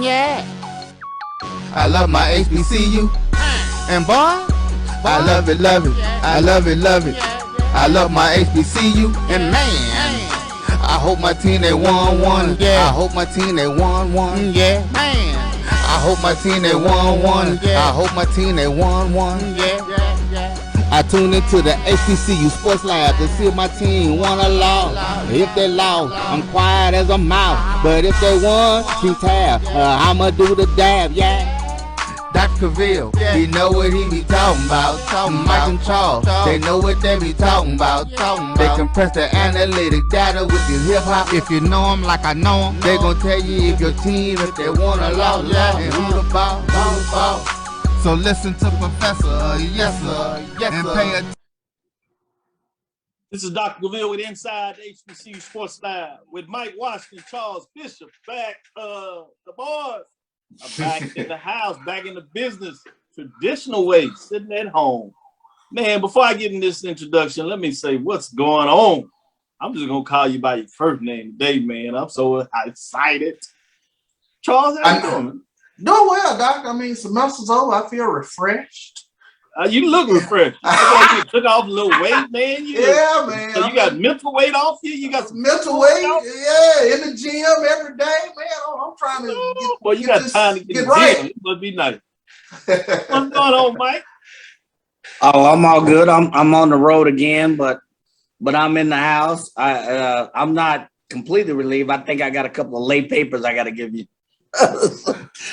Yeah. I love my HBCU. And boy, I love it, love it. I love it, love it. I love my HBCU. And man, I hope my team they won one. Yeah. I hope my team they won one. Yeah. Man, I hope my team they won one. I hope my team they won one. Yeah. I tune into the HBCU Sports Lab to see if my team won or lost. If they lost, I'm quiet as a mouse. But if they won, keep tab. I'ma do the dab, yeah. Dr. Cavil, he know what he be talking about. Mike and Charles, they know what they be talking about. They compress the analytic data with the hip hop. If you know them like I know them, they gon' tell you if your team, if they won or lost, and who the ball, who the ball. So listen to Professor, yes sir, and pay attention. This is Dr. Cavil with Inside the HBCU Sports Lab with Mike Washington, Charles Bishop, back, the boys are back in the house, back in the business, traditional way, sitting at home. Man, before I get in this introduction, let me say what's going on. I'm just gonna call you by your first name today, man. I'm so excited. Charles, how you doing? Doing well, Doc. I mean, semester's over. I feel refreshed. You look refreshed. You took off a little weight, man. Yeah, man. So you got mental weight off you? You got some mental weight? Yeah, in the gym every day, man. I'm trying to get. Well, you got time to get right. It must be nice. What's going on, Mike? Oh, I'm all good. I'm on the road again, but I'm in the house. I'm not completely relieved. I think I got a couple of late papers I got to give you.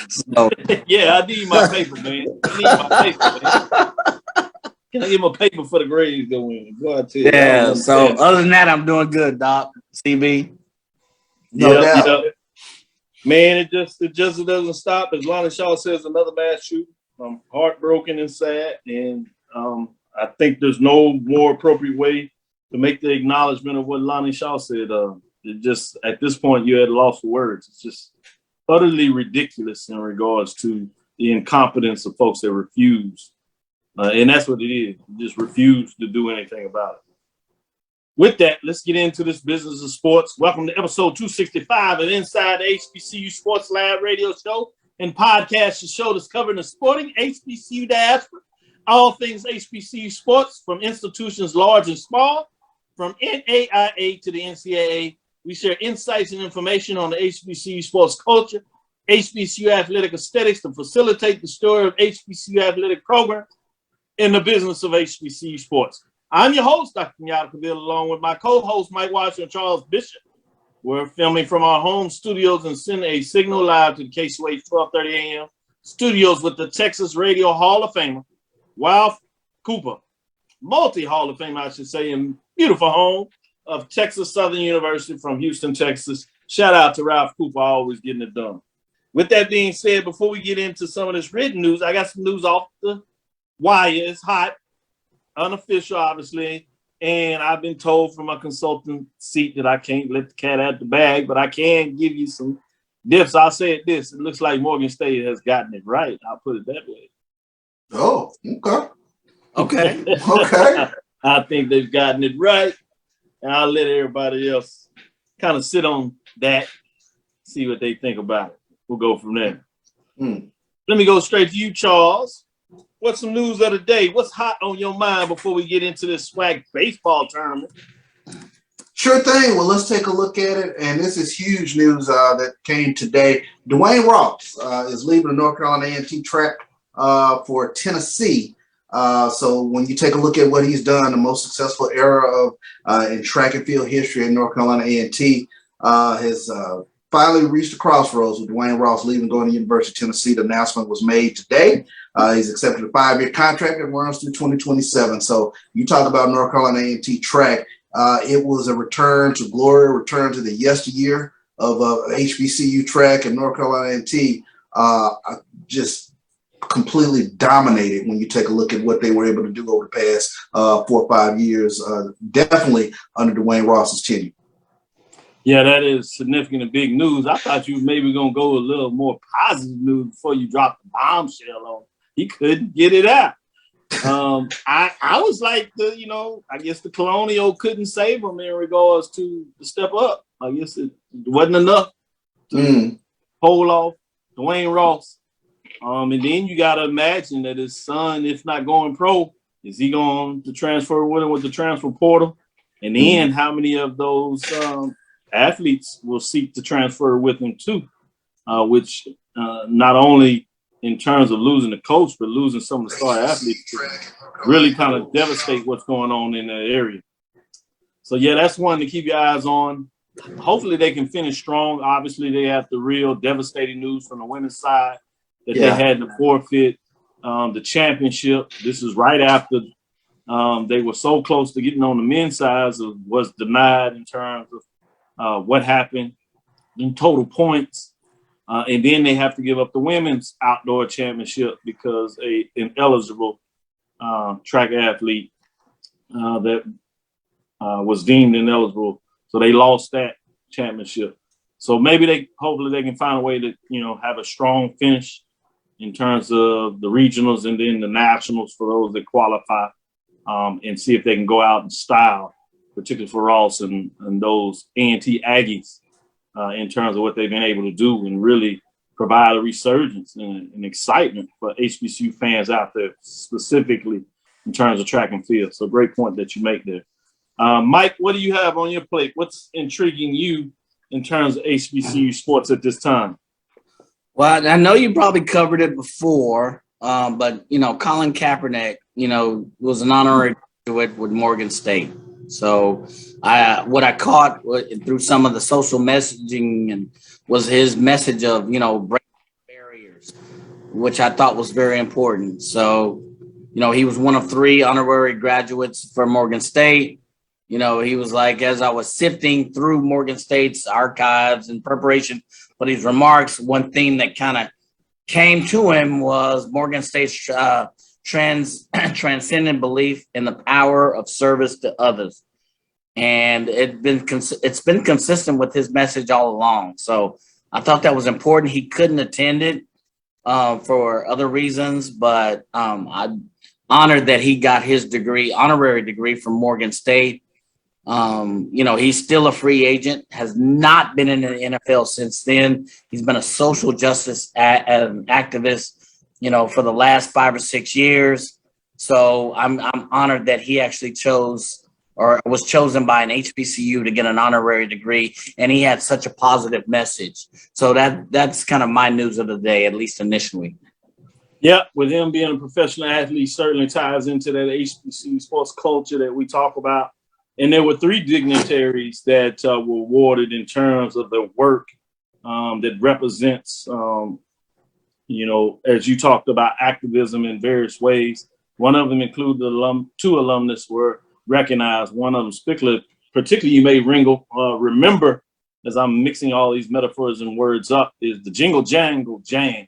So. Yeah, I need my paper, man. I need my paper, man. Can I get my paper for the grades go in? Go ahead, tell you. Yeah, so other than that, I'm doing good, Doc. CB. Yeah. Man, it just doesn't stop. As Lonnie Shaw says, another mass shooting. I'm heartbroken and sad, and I think there's no more appropriate way to make the acknowledgement of what Lonnie Shaw said. It just, at this point, you're at a loss for words. It's just utterly ridiculous in regards to the incompetence of folks that refuse. And that's what it is. Just refuse to do anything about it. With that, let's get into this business of sports. Welcome to episode 265 of Inside the HBCU Sports Lab radio show and podcast, the show that's covering the sporting HBCU diaspora, all things HBCU sports from institutions large and small, from NAIA to the NCAA. We share insights and information on the HBCU sports culture, HBCU athletic aesthetics to facilitate the story of HBCU athletic programs in the business of HBCU sports. I'm your host, Dr. Kenyatta Cavil, along with my co-host, Mike Washington, Charles Bishop. We're filming from our home studios and sending a signal live to the KSWH 12:30 a.m. studios with the Texas Radio Hall of Famer, Ralph Cooper, multi-Hall of Fame, I should say, and beautiful home of Texas Southern University from Houston, Texas. Shout out to Ralph Cooper, always getting it done. With that being said, before we get into some of this written news, I got some news off the wire. It's hot, unofficial, obviously, and I've been told from my consultant seat that I can't let the cat out the bag, but I can give you some diffs. I'll say it this. It looks like Morgan State has gotten it right. I'll put it that way. Oh, okay. Okay. I think they've gotten it right. And I'll let everybody else kind of sit on that, see what they think about it. We'll go from there. Let me go straight to you, Charles. What's some news of the day? What's hot on your mind before we get into this swag baseball tournament? Sure thing. Well, let's take a look at it. And this is huge news that came today. Duane Ross is leaving the North Carolina A&T Track for Tennessee. So when you take a look at what he's done, the most successful era of in track and field history in North Carolina A&T has finally reached the crossroads with Duane Ross leaving, going to the University of Tennessee. The announcement was made today. He's accepted a 5-year contract that runs through 2027. So you talk about North Carolina A&T Track. It was a return to glory, a return to the yesteryear of HBCU track, and North Carolina A&T just completely dominated when you take a look at what they were able to do over the past 4 or 5 years, definitely under Duane Ross's tenure. Yeah, that is significant and big news. I thought you were maybe going to go a little more positive news before you dropped the bombshell on. He couldn't get it out. I was like, I guess the Colonial couldn't save him in regards to the step up. I guess it wasn't enough to hold off Duane Ross. And then you got to imagine that his son, if not going pro, is he going to transfer with him with the transfer portal? And then how many of those athletes will seek to transfer with him too? Which not only in terms of losing the coach, but losing some of the star athletes really kind of devastate what's going on in that area. So, yeah, that's one to keep your eyes on. Hopefully they can finish strong. Obviously, they have the real devastating news from the women's side that they had to forfeit the championship. This is right after they were so close to getting on the men's side, was denied in terms of what happened in total points. And then they have to give up the women's outdoor championship because an ineligible track athlete that was deemed ineligible. So they lost that championship. So maybe hopefully they can find a way to, have a strong finish in terms of the regionals and then the nationals for those that qualify, and see if they can go out in style, particularly for Ross and those A&T Aggies, in terms of what they've been able to do and really provide a resurgence and excitement for HBCU fans out there, specifically in terms of track and field. So great point that you make there. Mike, what do you have on your plate? What's intriguing you in terms of HBCU sports at this time? Well, I know you probably covered it before, but, Colin Kaepernick, was an honorary graduate with Morgan State. So what I caught through some of the social messaging and was his message of, breaking barriers, which I thought was very important. So, he was one of 3 honorary graduates for Morgan State. He was like, as I was sifting through Morgan State's archives in preparation for these remarks, one thing that kind of came to him was Morgan State's transcendent belief in the power of service to others. And it's been consistent with his message all along. So I thought that was important. He couldn't attend it for other reasons, but I'm honored that he got his honorary degree from Morgan State. He's still a free agent, has not been in the NFL since then. He's been a social justice activist, for the last 5 or 6 years. So I'm honored that he actually was chosen by an HBCU to get an honorary degree, and he had such a positive message. So that's kind of my news of the day, at least initially. Yeah, with him being a professional athlete certainly ties into that HBCU sports culture that we talk about. And there were 3 dignitaries that were awarded in terms of their work that represents, as you talked about, activism in various ways. One of them included 2 alumnus were recognized. One of them, particularly you may remember, as I'm mixing all these metaphors and words up, is the Jingle Jangle Jang.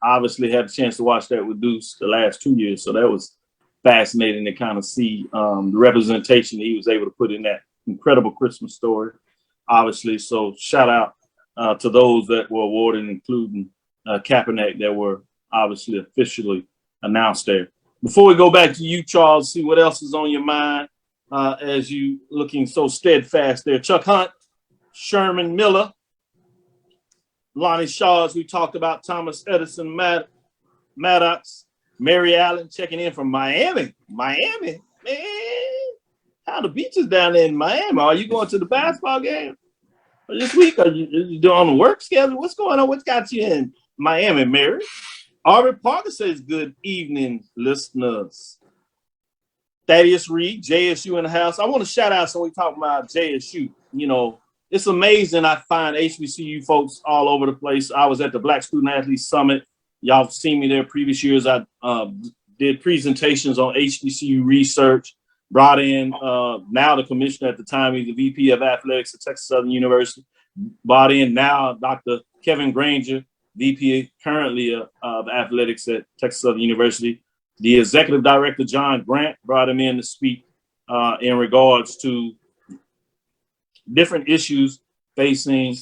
Obviously had a chance to watch that with Deuce the last 2 years. So that was fascinating to kind of see the representation that he was able to put in that incredible Christmas story, obviously. So shout out to those that were awarded, including Kaepernick, that were obviously officially announced there. Before we go back to you, Charles, see what else is on your mind as you looking so steadfast there. Chuck Hunt, Sherman Miller, Lonnie Shaw, as we talked about, Thomas Edison Maddox, Mary Allen checking in from Miami. Miami, man. How the beaches down there in Miami? Are you going to the basketball game this week? Are you doing the work schedule? What's going on? What's got you in Miami, Mary? Aubrey Parker says, good evening, listeners. Thaddeus Reed, JSU in the house. I want to shout out, so we talk about JSU. It's amazing. I find HBCU folks all over the place. I was at the Black Student Athlete Summit. Y'all have seen me there previous years. I did presentations on HBCU research, brought in now the commissioner at the time, he's the VP of athletics at Texas Southern University, brought in now Dr. Kevin Granger, VP currently of athletics at Texas Southern University. The executive director, John Grant, brought him in to speak in regards to different issues facing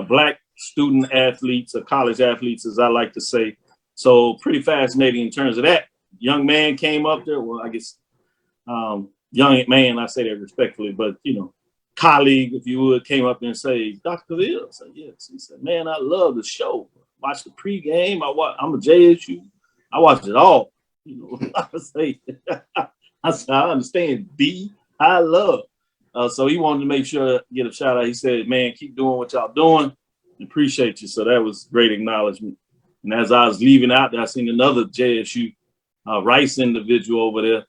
Black student athletes or college athletes, as I like to say. So pretty fascinating in terms of that. Young man came up there. Well, I guess young man, I say that respectfully, but colleague, if you would, came up and say, Dr. Cavil? I said, yes. He said, man, I love the show. Watch the pregame. I'm a JSU. I watched it all. You know, I said, I understand B. I love. So he wanted to make sure to get a shout out. He said, man, keep doing what y'all doing. Appreciate you. So that was great acknowledgement. And as I was leaving out there, I seen another JSU Rice individual over there.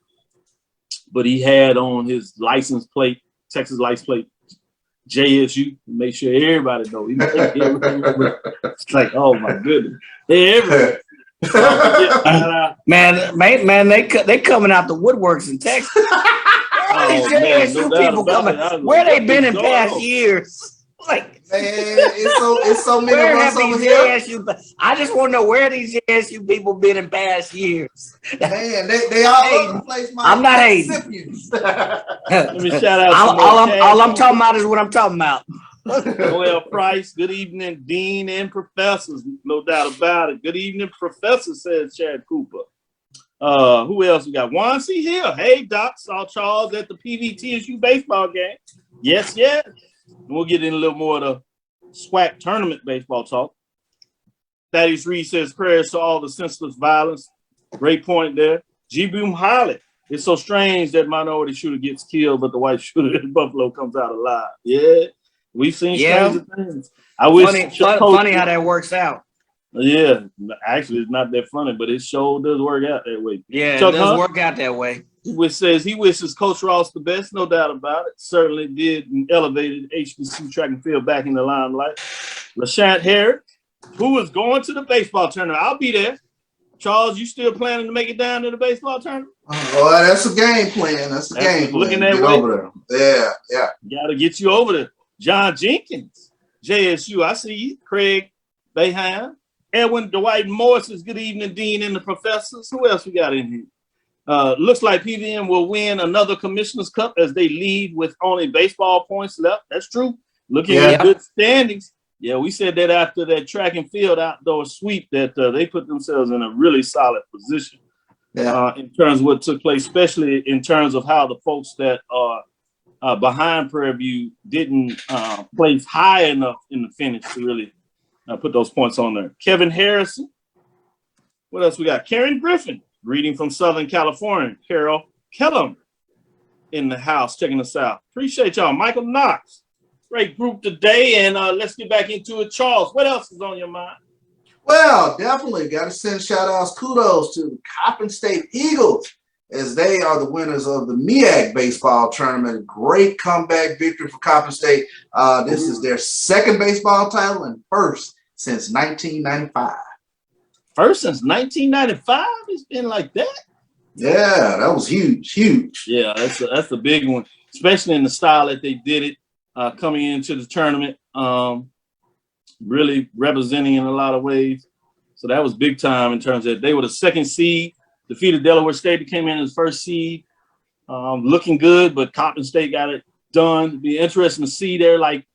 But he had on his license plate, Texas license plate, JSU. Make sure everybody know. It's like, oh my goodness, they everywhere. Man, they coming out the woodworks in Texas. These JSU people coming. Where they been in past years? Like, man, it's so many where of have us over these here. JSU? I just want to know where these JSU people been in past years. Man, they all over the place. I'm not hating. Let me shout out. All I'm talking about is what I'm talking about. Noel Price, good evening, Dean and professors, no doubt about it. Good evening, professor, says Chad Cooper. Who else we got? Juan C. Hill. Hey, Doc, saw Charles at the PVTSU baseball game. Yes. We'll get in a little more of the SWAC tournament baseball talk. Thaddeus Reed says prayers to all the senseless violence. Great point there. G. Boom Holly. It's so strange that minority shooter gets killed, but the white shooter in Buffalo comes out alive. Yeah, we've seen stranger things. I wish funny how that works out. Yeah, actually, it's not that funny, but it sure does work out that way. Yeah, Chuck, it does work out that way. Which says he wishes Coach Ross the best, no doubt about it. Certainly did and elevated HBCU track and field back in the limelight. LaShant Harris, who is going to the baseball tournament. I'll be there. Charles, you still planning to make it down to the baseball tournament? Oh, that's a game plan. That's a game plan. Looking that way. Over there. Yeah. Got to get you over there. John Jenkins, JSU. I see you. Craig Bayham. Edwin Dwight Morris, good evening, Dean and the professors. Who else we got in here? Looks like PVM will win another Commissioner's Cup as they lead with only baseball points left. That's true. Looking at good standings. Yeah, we said that after that track and field outdoor sweep that they put themselves in a really solid position in terms of what took place, especially in terms of how the folks that are behind Prairie View didn't place high enough in the finish to really put those points on there. Kevin Harrison. What else we got? Karen Griffin, greeting from Southern California. Carol Kellum in the house, checking us out. Appreciate y'all. Michael Knox. Great group today, and let's get back into it. Charles, what else is on your mind? Well, definitely got to send shout-outs, kudos to the Coppin State Eagles as they are the winners of the MEAC baseball tournament. Great comeback victory for Coppin State. This is their second baseball title and first since 1995. First since 1995? It's been like that? Yeah, that was huge. Yeah, that's a big one, especially in the style that they did it coming into the tournament, really representing in a lot of ways. So that was big time in terms of they were the second seed, defeated Delaware State, became in as first seed, looking good, but Coppin State got it done. It'd be interesting to see there, like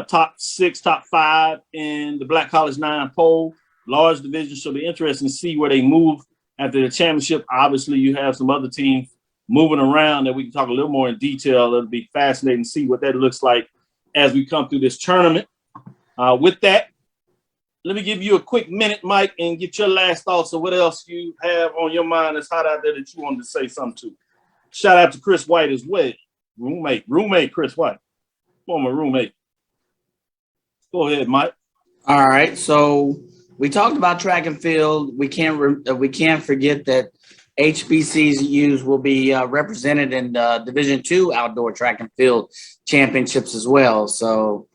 top 6, top 5 in the Black College 9 poll, large division. So it'll be interesting to see where they move after the championship. Obviously, you have some other teams moving around that we can talk a little more in detail. It'll be fascinating to see what that looks like as we come through this tournament. With that, let me give you a quick minute, Mike, and get your last thoughts of what else you have on your mind that's hot out there that you wanted to say something to. Shout out to Chris White as well. Roommate Chris White, former roommate. Go ahead, Mike. All right. So we talked about track and field. We can't forget that HBCUs will be represented in Division II outdoor track and field championships as well. So,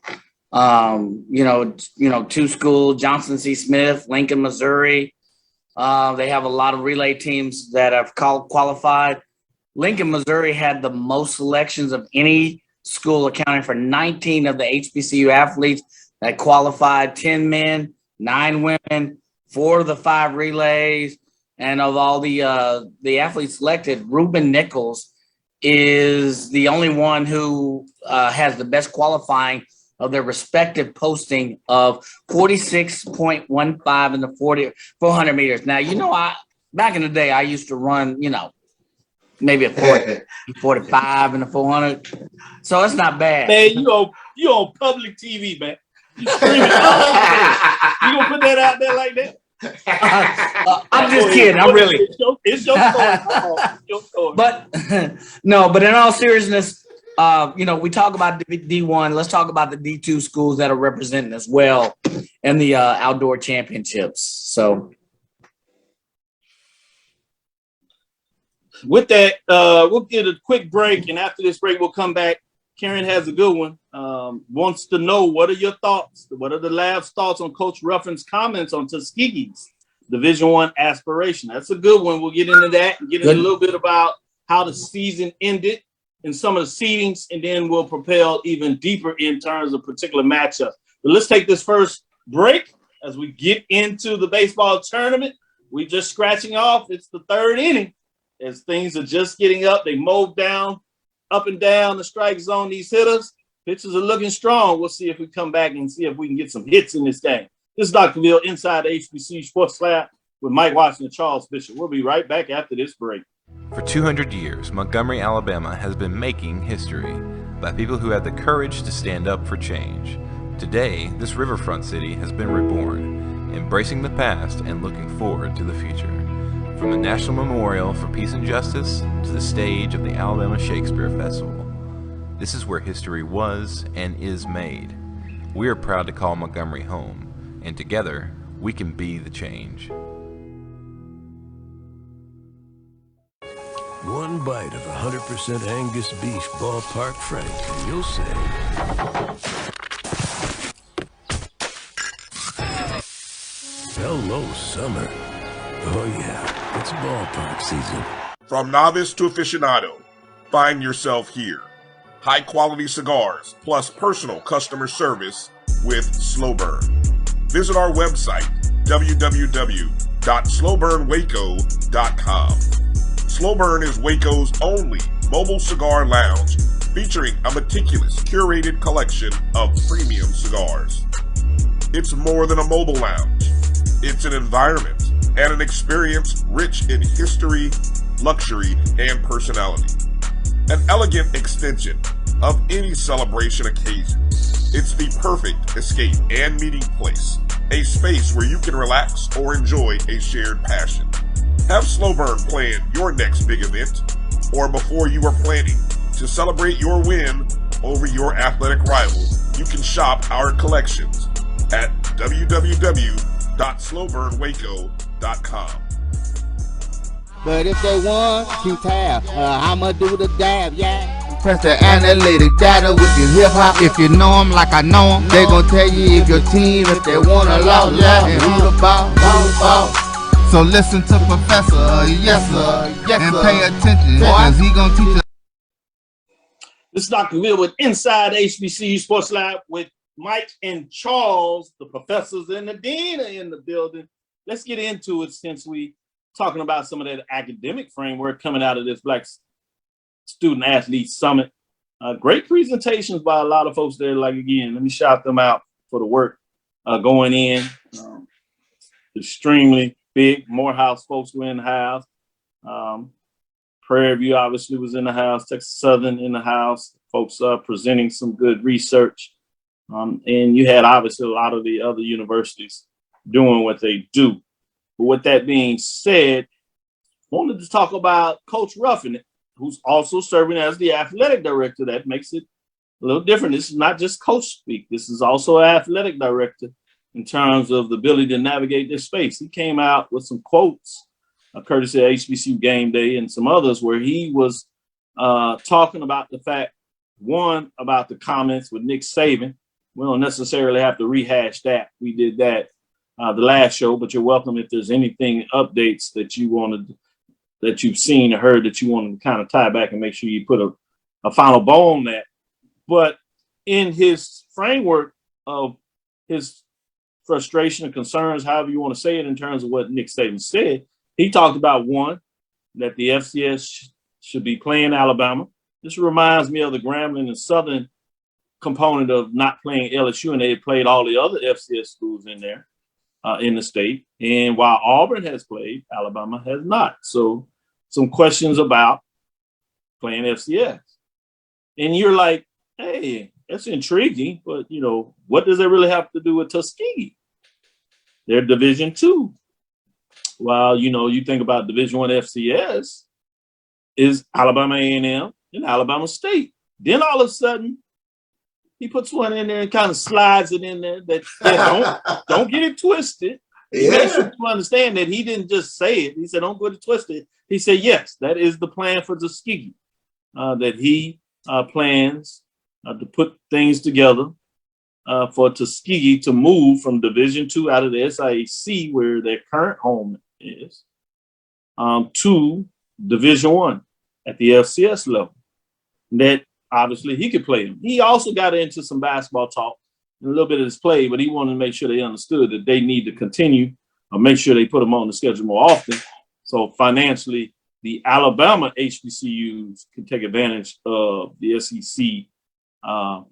two schools, Johnson C. Smith, Lincoln, Missouri. They have a lot of relay teams that have qualified. Lincoln, Missouri had the most selections of any school, accounting for 19 of the HBCU athletes that qualified, 10 men, 9 women, 4 of the 5 relays. And of all the athletes selected, Ruben Nichols is the only one who has the best qualifying of their respective posting of 46.15 in the 400 meters. Now, back in the day, I used to run, maybe a 45 and a 400. So it's not bad. Man, you on public TV, man. You screaming. You gonna put that out there like that? I'm just kidding. I'm really. It's your story. It's your story. But no, but in all seriousness, we talk about D1. Let's talk about the D2 schools that are representing as well in the outdoor championships. So with that, we'll get a quick break, and after this break, we'll come back. Karen has a good one. Wants to know, what are your thoughts? What are the lab's thoughts on Coach Ruffin's comments on Tuskegee's Division I aspiration? That's a good one. We'll get into that and get into a little bit about how the season ended and some of the seedings, and then we'll propel even deeper in terms of particular matchups. But let's take this first break as we get into the baseball tournament. We're just scratching off. It's the third inning as things are just getting up. They mowed down up and down the strike zone, these hitters. Pitchers are looking strong. We'll see if we come back and see if we can get some hits in this game. This is Dr. Cavil inside the HBCU Sports Lab with Mike Watson and Charles Bishop. We'll be right back after this break. For 200 years, Montgomery, Alabama has been making history by people who had the courage to stand up for change. Today, this riverfront city has been reborn, embracing the past and looking forward to the future. From the National Memorial for Peace and Justice to the stage of the Alabama Shakespeare Festival, this is where history was and is made. We are proud to call Montgomery home, and together we can be the change. One bite of 100% Angus beef ballpark frank, and you'll say, hello, summer. Oh yeah, it's ballpark season. From novice to aficionado, find yourself here. High quality cigars plus personal customer service with Slow Burn. Visit our website, www.slowburnwaco.com. Slow Burn is Waco's only mobile cigar lounge featuring a meticulous curated collection of premium cigars. It's more than a mobile lounge. It's an environment and an experience rich in history, luxury, and personality. An elegant extension of any celebration occasion. It's the perfect escape and meeting place, a space where you can relax or enjoy a shared passion. Have Slow Burn plan your next big event, or before you are planning to celebrate your win over your athletic rival, you can shop our collections at www.slowburnwaco.com. But if they want to tab, I'ma do the dab, yeah. Press the analytic data with your hip hop. If you know them like I know them, they gon' tell you if your team, if they wanna lose, and who the ball. So listen to Professor, yes sir, and pay attention, cause he gon' teach us. This is Dr. Cavil with Inside HBCU Sports Lab with Mike and Charles, the professors and the dean are in the building. Let's get into it since we talking about some of that academic framework coming out of this Black Student Athlete Summit. Great presentations by a lot of folks there. Like, again, let me shout them out for the work going in. Extremely big. Morehouse folks were in the house. Prairie View obviously was in the house. Texas Southern in the house. Folks presenting some good research. And you had obviously a lot of the other universities doing what they do. But with that being said, wanted to talk about Coach Ruffin, who's also serving as the athletic director. That makes it a little different. This is not just coach speak. This is also an athletic director in terms of the ability to navigate this space. He came out with some quotes, courtesy of HBCUGameday and some others, where he was talking about the fact, one, about the comments with Nick Saban. We don't necessarily have to rehash that. We did that the last show, but you're welcome if there's anything updates that you wanted, that you've seen or heard that you wanted to kind of tie back and make sure you put a final bow on that. But in his framework of his frustration and concerns, however you want to say it, in terms of what Nick Saban said, he talked about, one, that the FCS should be playing Alabama. This reminds me of the Grambling and Southern component of not playing LSU, and they played all the other FCS schools in there in the state. And while Auburn has played, Alabama has not. So some questions about playing FCS. And you're like, hey, that's intriguing, but what does that really have to do with Tuskegee? They're Division II. While you think about Division I FCS is Alabama A&M and Alabama State. Then all of a sudden, he puts one in there and kind of slides it in there. Don't get it twisted. He makes sure you understand that he didn't just say it. He said, don't get it twisted. He said, yes, that is the plan for Tuskegee, that he plans to put things together for Tuskegee to move from Division II out of the SIAC, where their current home is, to Division I at the FCS level. That obviously he could play him. He also got into some basketball talk and a little bit of his play, but he wanted to make sure they understood that they need to continue or make sure they put him on the schedule more often. So financially, the Alabama HBCUs can take advantage of the SEC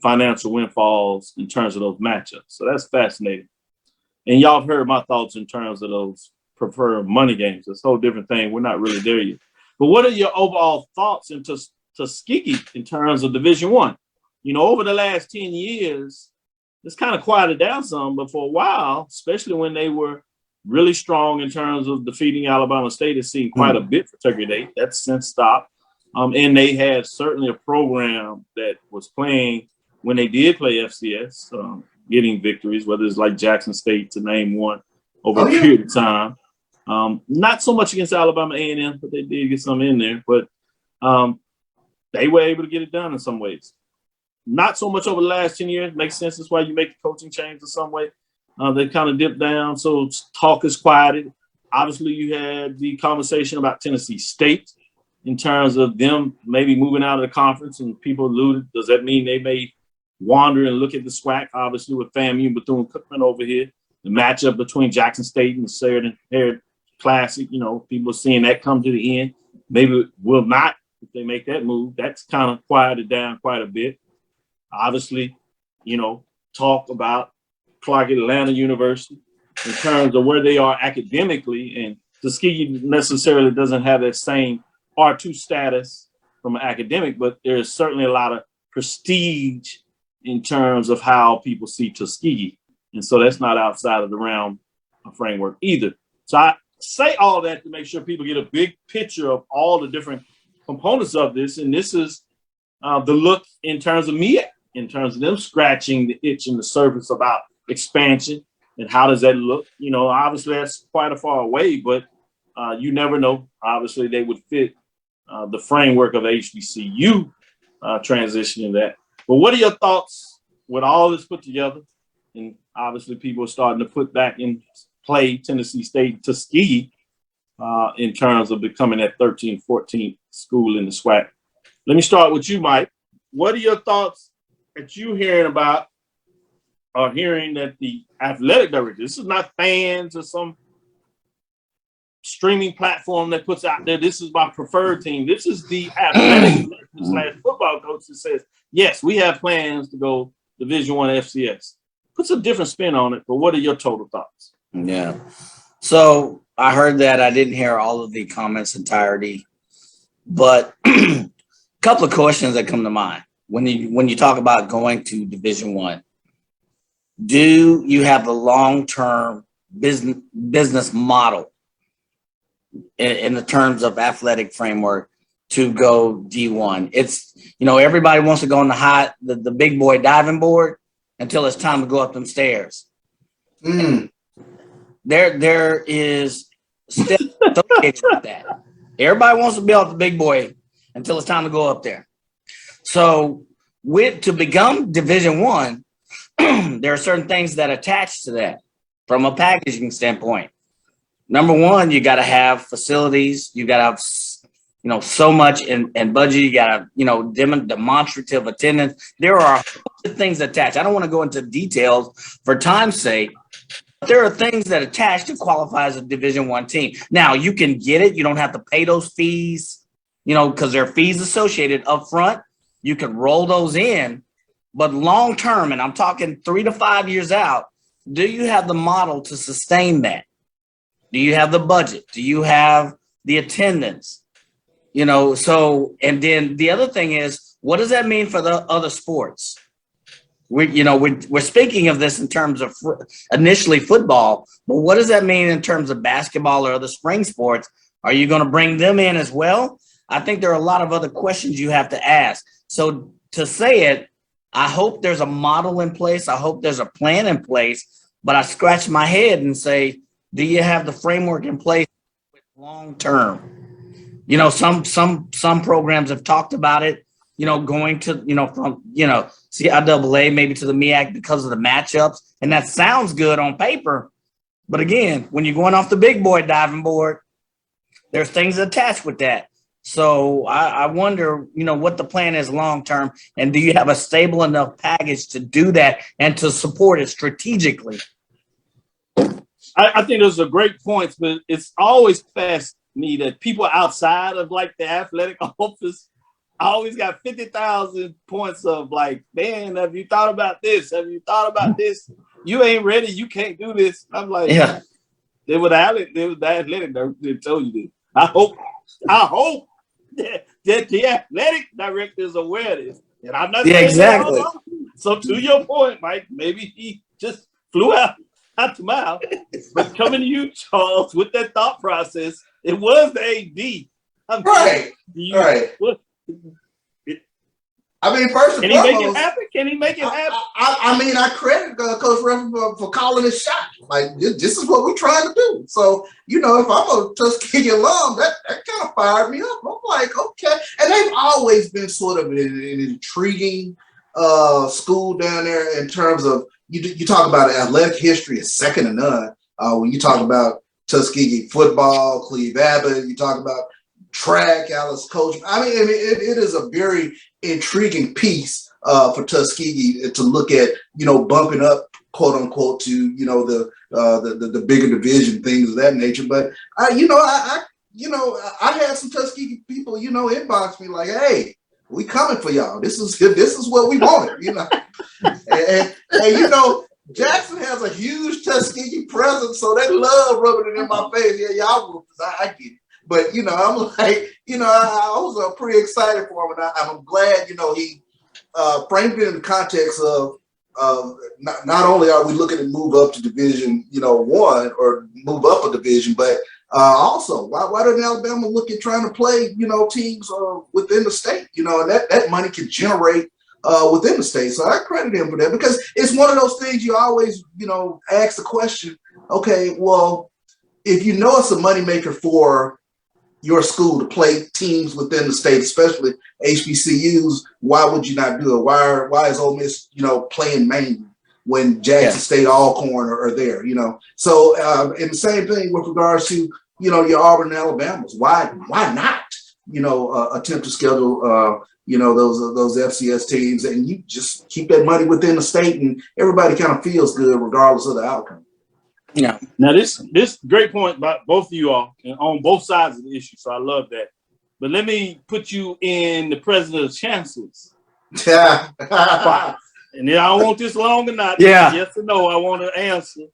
financial windfalls in terms of those matchups. So that's fascinating. And y'all have heard my thoughts in terms of those preferred money games. It's a whole different thing. We're not really there yet. But what are your overall thoughts into Tuskegee in terms of Division I? Over the last 10 years, it's kind of quieted down some, but for a while, especially when they were really strong in terms of defeating Alabama State, it's seen quite a bit for Turkey Day. That's since stopped. And they had certainly a program that was playing when they did play FCS, getting victories, whether it's like Jackson State to name one over a period of time. Not so much against Alabama A&M, but they did get some in there. But they were able to get it done in some ways. Not so much over the last 10 years. Makes sense. That's why you make the coaching change in some way. They kind of dipped down, so talk is quieted. Obviously, you had the conversation about Tennessee State in terms of them maybe moving out of the conference, and people alluded, does that mean they may wander and look at the SWAC, obviously with FAMU and Bethune-Cookman over here, the matchup between Jackson State and the Sheridan Classic, people seeing that come to the end. Maybe it will not if they make that move. That's kind of quieted down quite a bit. Obviously, talk about Clark Atlanta University in terms of where they are academically, and Tuskegee necessarily doesn't have that same R2 status from an academic, but there's certainly a lot of prestige in terms of how people see Tuskegee. And so that's not outside of the realm of framework either. So I say all that to make sure people get a big picture of all the different components of this. And this is the look in terms of MEAC, in terms of them scratching the itch in the surface about expansion and how does that look. Obviously that's quite a far away, but you never know. Obviously they would fit the framework of HBCU transitioning that. But what are your thoughts with all this put together? And obviously people are starting to put back in play Tennessee State, Tuskegee in terms of becoming that 13th, 14th school in the SWAC. Let me start with you, Mike. What are your thoughts that you hearing about or hearing that the athletic director, this is not fans or some streaming platform that puts out there, this is my preferred team. This is the athletic / football coach that says, yes, we have plans to go Division I FCS. Puts a different spin on it, but what are your total thoughts? Yeah. So I heard that. I didn't hear all of the comments entirety, but a couple of questions that come to mind when you talk about going to Division I. Do you have a long-term business model in the terms of athletic framework to go D1? It's, everybody wants to go on the big boy diving board until it's time to go up them stairs. There is steps associated with that. Everybody wants to be off the big boy until it's time to go up there. So to become Division I, there are certain things that attach to that from a packaging standpoint. Number one, you got to have facilities. You got to have, so much in budget. You got to, demonstrative attendance. There are a bunch of things attached. I don't want to go into details for time's sake. But there are things that attach to qualify as a Division I team. Now, you can get it. You don't have to pay those fees, because there are fees associated up front. You can roll those in. But long term, and I'm talking 3 to 5 years out, do you have the model to sustain that? Do you have the budget? Do you have the attendance? You know, so, and then the other thing is, what does that mean for the other sports? We're speaking of this in terms of initially football, but what does that mean in terms of basketball or other spring sports? Are you going to bring them in as well? I think there are a lot of other questions you have to ask. So to say it, I hope there's a model in place. I hope there's a plan in place, but I scratch my head and say, do you have the framework in place long term? You know, some programs have talked about it, you know, going to, you know, from, you know, CIAA maybe to the MEAC because of the matchups. And that sounds good on paper. But again, when you're going off the big boy diving board, there's things attached with that. So I wonder, you know, what the plan is long term. And do you have a stable enough package to do that and to support it strategically? I think those are great points, but it's always past me that people outside of like the athletic office always got 50,000 points of like, man, have you thought about this? Have you thought about this? You ain't ready. You can't do this. I'm like, Yeah. They were the athletic director told you this. I hope that the athletic director is aware of this. And I'm not saying exactly. that. So to your point, Mike, maybe he just flew out the mouth. But coming to you, Charles, with that thought process, it was the AD. Right. I mean, first and foremost, can he make it happen? Can he make it happen? I mean, I credit Coach Ruffin for calling his shot. Like, this is what we're trying to do. So, you know, if I'm a Tuskegee alum, that kind of fired me up. I'm like, okay. And they've always been sort of an intriguing school down there in terms of, you talk about athletic history is second to none. When you talk about Tuskegee football, Cleve Abbott, you talk about track, Alice Coach. I mean, it is a very intriguing piece for Tuskegee to look at, you know, bumping up, quote unquote, to, you know, the bigger division, things of that nature. But I had some Tuskegee people, you know, inbox me like, hey, we coming for y'all. This is what we wanted, you know. and you know, Jackson has a huge Tuskegee presence, so they love rubbing it in my face. Yeah, y'all whoopers, I get it. But, you know, I'm like, you know, I was pretty excited for him. And I'm glad, you know, he framed it in the context of not only are we looking to move up to Division, you know, 1 or move up a division, but also, why doesn't Alabama look at trying to play, you know, teams within the state, you know, and that money can generate within the state. So I credit him for that, because it's one of those things you always, you know, ask the question, okay, well, if you know it's a moneymaker for your school to play teams within the state, especially HBCUs, why would you not do it? Why is Ole Miss, you know, playing Maine when Jackson State, Alcorn are there, you know? So, and the same thing with regards to, you know, your Auburn and Alabamas. Why not, you know, attempt to schedule, you know, those FCS teams, and you just keep that money within the state, and everybody kind of feels good regardless of the outcome. Yeah. Now this great point by both of you all, and on both sides of the issue. So I love that. But let me put you in the president of chancellors. Yeah. And then I don't want this long or not. Yeah. Yes or no, I want to answer.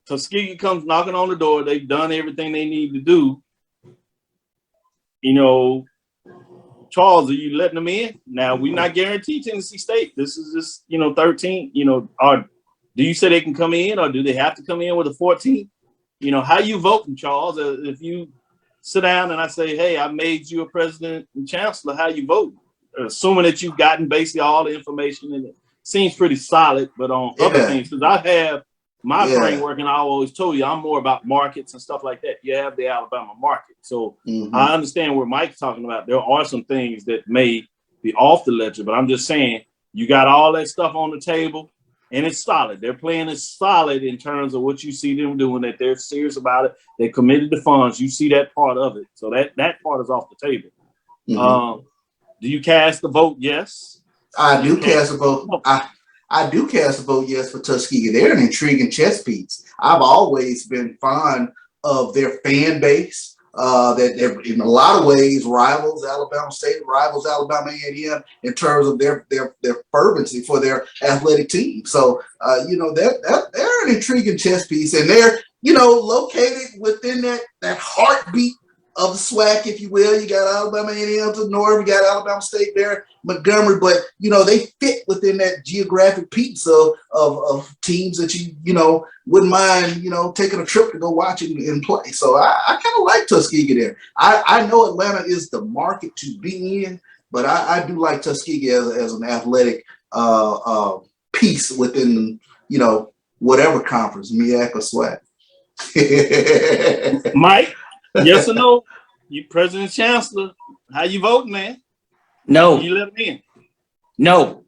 Tuskegee comes knocking on the door. They've done everything they need to do. You know, Charles, are you letting them in? Now, we're not guaranteed Tennessee State. This is just, you know, 13. You know, do you say they can come in, or do they have to come in with a 14? You know, how you voting, Charles? If you sit down and I say, hey, I made you a president and chancellor, how you vote? Assuming that you've gotten basically all the information, and it seems pretty solid. But on other things, because I have my framework, and I always told you I'm more about markets and stuff like that. You have the Alabama market. So I understand where Mike's talking about. There are some things that may be off the ledger, but I'm just saying you got all that stuff on the table, and it's solid. Their plan is solid in terms of what you see them doing, that they're serious about it. They committed the funds. You see that part of it. So that part is off the table. Do you cast the vote? Yes. I do cast a vote. I do cast a vote yes for Tuskegee. They're an intriguing chess piece. I've always been fond of their fan base. That they're in a lot of ways rivals Alabama State, rivals Alabama A&M in terms of their fervency for their athletic team. So you know, they're an intriguing chess piece, and located within that heartbeat of the SWAC, if you will. You got Alabama A&M to the north, you got Alabama State there, Montgomery, but they fit within that geographic piece of teams that you wouldn't mind taking a trip to go watch it and play. So I kind of like Tuskegee there. I know Atlanta is the market to be in, but I do like Tuskegee as an athletic piece within whatever conference, MEAC or SWAC. Mike, yes or no? You President Chancellor, how you voting, man? No. You let him in? No.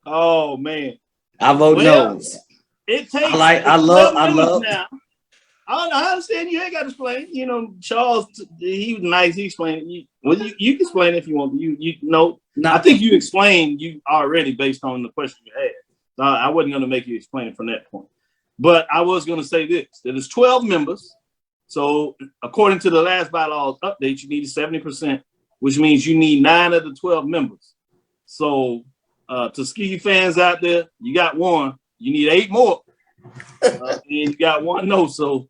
Oh man, I vote no. It takes. I love. Now. I understand you ain't got to explain. Charles, he was nice. He explained. You can explain if you want. You know. I think you explained you already based on the question you had. I wasn't going to make you explain it from that point. But I was going to say this: that it's 12 members. So according to the last bylaws update, you need 70%, which means you need 9 of the 12 members. So Tuskegee fans out there, you got 1. You need 8 more, and you got 1 no. So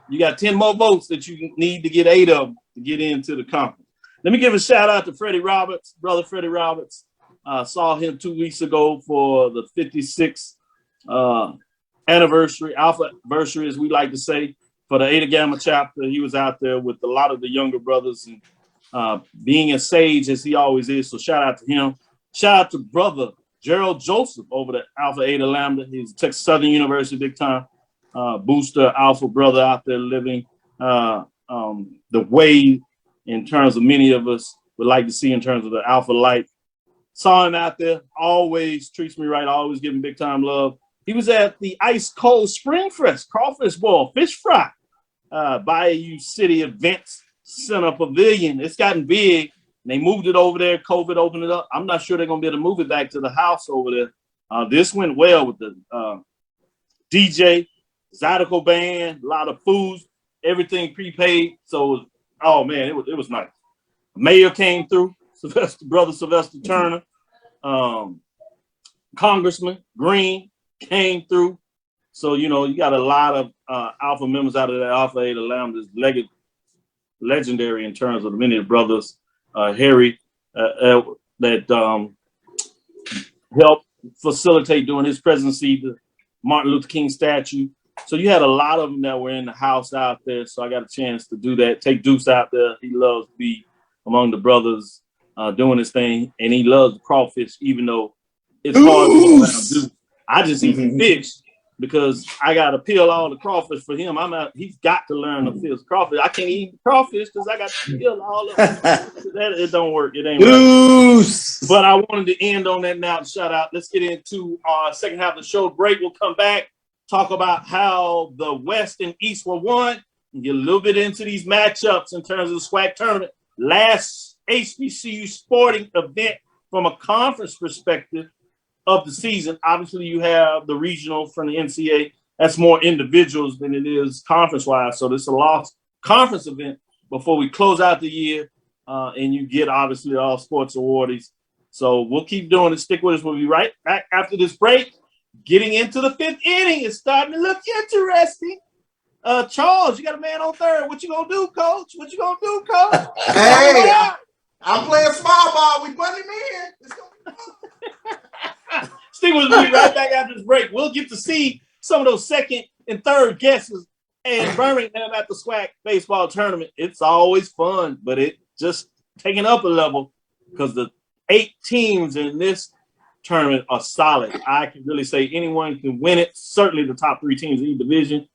you got 10 more votes that you need to get 8 of them to get into the conference. Let me give a shout out to Freddie Roberts, brother Freddie Roberts. Saw him 2 weeks ago for the 56th anniversary, alpha anniversary, as we like to say, for the Eta Gamma chapter. He was out there with a lot of the younger brothers and being as sage as he always is. So shout out to him. Shout out to brother Gerald Joseph over at Alpha Eta Lambda. He's Texas Southern University, big time booster, alpha brother out there living the way in terms of many of us would like to see in terms of the alpha life. Saw him out there, always treats me right, always giving big time love. He was at the Ice Cold Spring Fest, crawfish boil, fish fry, Bayou City Events Center Pavilion. It's gotten big. And they moved it over there. COVID opened it up. I'm not sure they're going to be able to move it back to the house over there. This went well with the DJ, Zydeco band, a lot of foods, everything prepaid. So, oh man, it was nice. Mayor came through, brother Sylvester Turner, Congressman Green came through. So, you got a lot of alpha members out of that Alpha Eta Lambda. Is legendary in terms of the many brothers. Harry that helped facilitate during his presidency the Martin Luther King statue. So you had a lot of them that were in the house out there. So I got a chance to do that. Take Deuce out there. He loves to be among the brothers doing his thing, and he loves crawfish, even though it's hard to go around Deuce. I just eat fish because I got to peel all the crawfish for him. He's got to learn to peel crawfish. I can't eat crawfish because I got to peel all of them. It don't work. It ain't right. But I wanted to end on that now. Shout out. Let's get into our second half of the show. Break. We'll come back, talk about how the West and East were won, and get a little bit into these matchups in terms of the SWAC tournament. Last HBCU sporting event from a conference perspective of the season. Obviously, you have the regional from the NCAA. That's more individuals than it is conference-wise. So this is a lost conference event before we close out the year, and you get, obviously, all sports awardees. So we'll keep doing it. Stick with us. We'll be right back after this break. Getting into the 5th inning. It's starting to look interesting. Charles, you got a man on third. What you going to do, Coach? Hey, I'm playing small ball. We put him in. It's going to be fun. Stick with me right back after this break. We'll get to see some of those second and third guesses and Birmingham at the SWAC baseball tournament. It's always fun, but it just taking up a level because the 8 teams in this tournament are solid. I can really say anyone can win it. Certainly the top 3 teams in each division.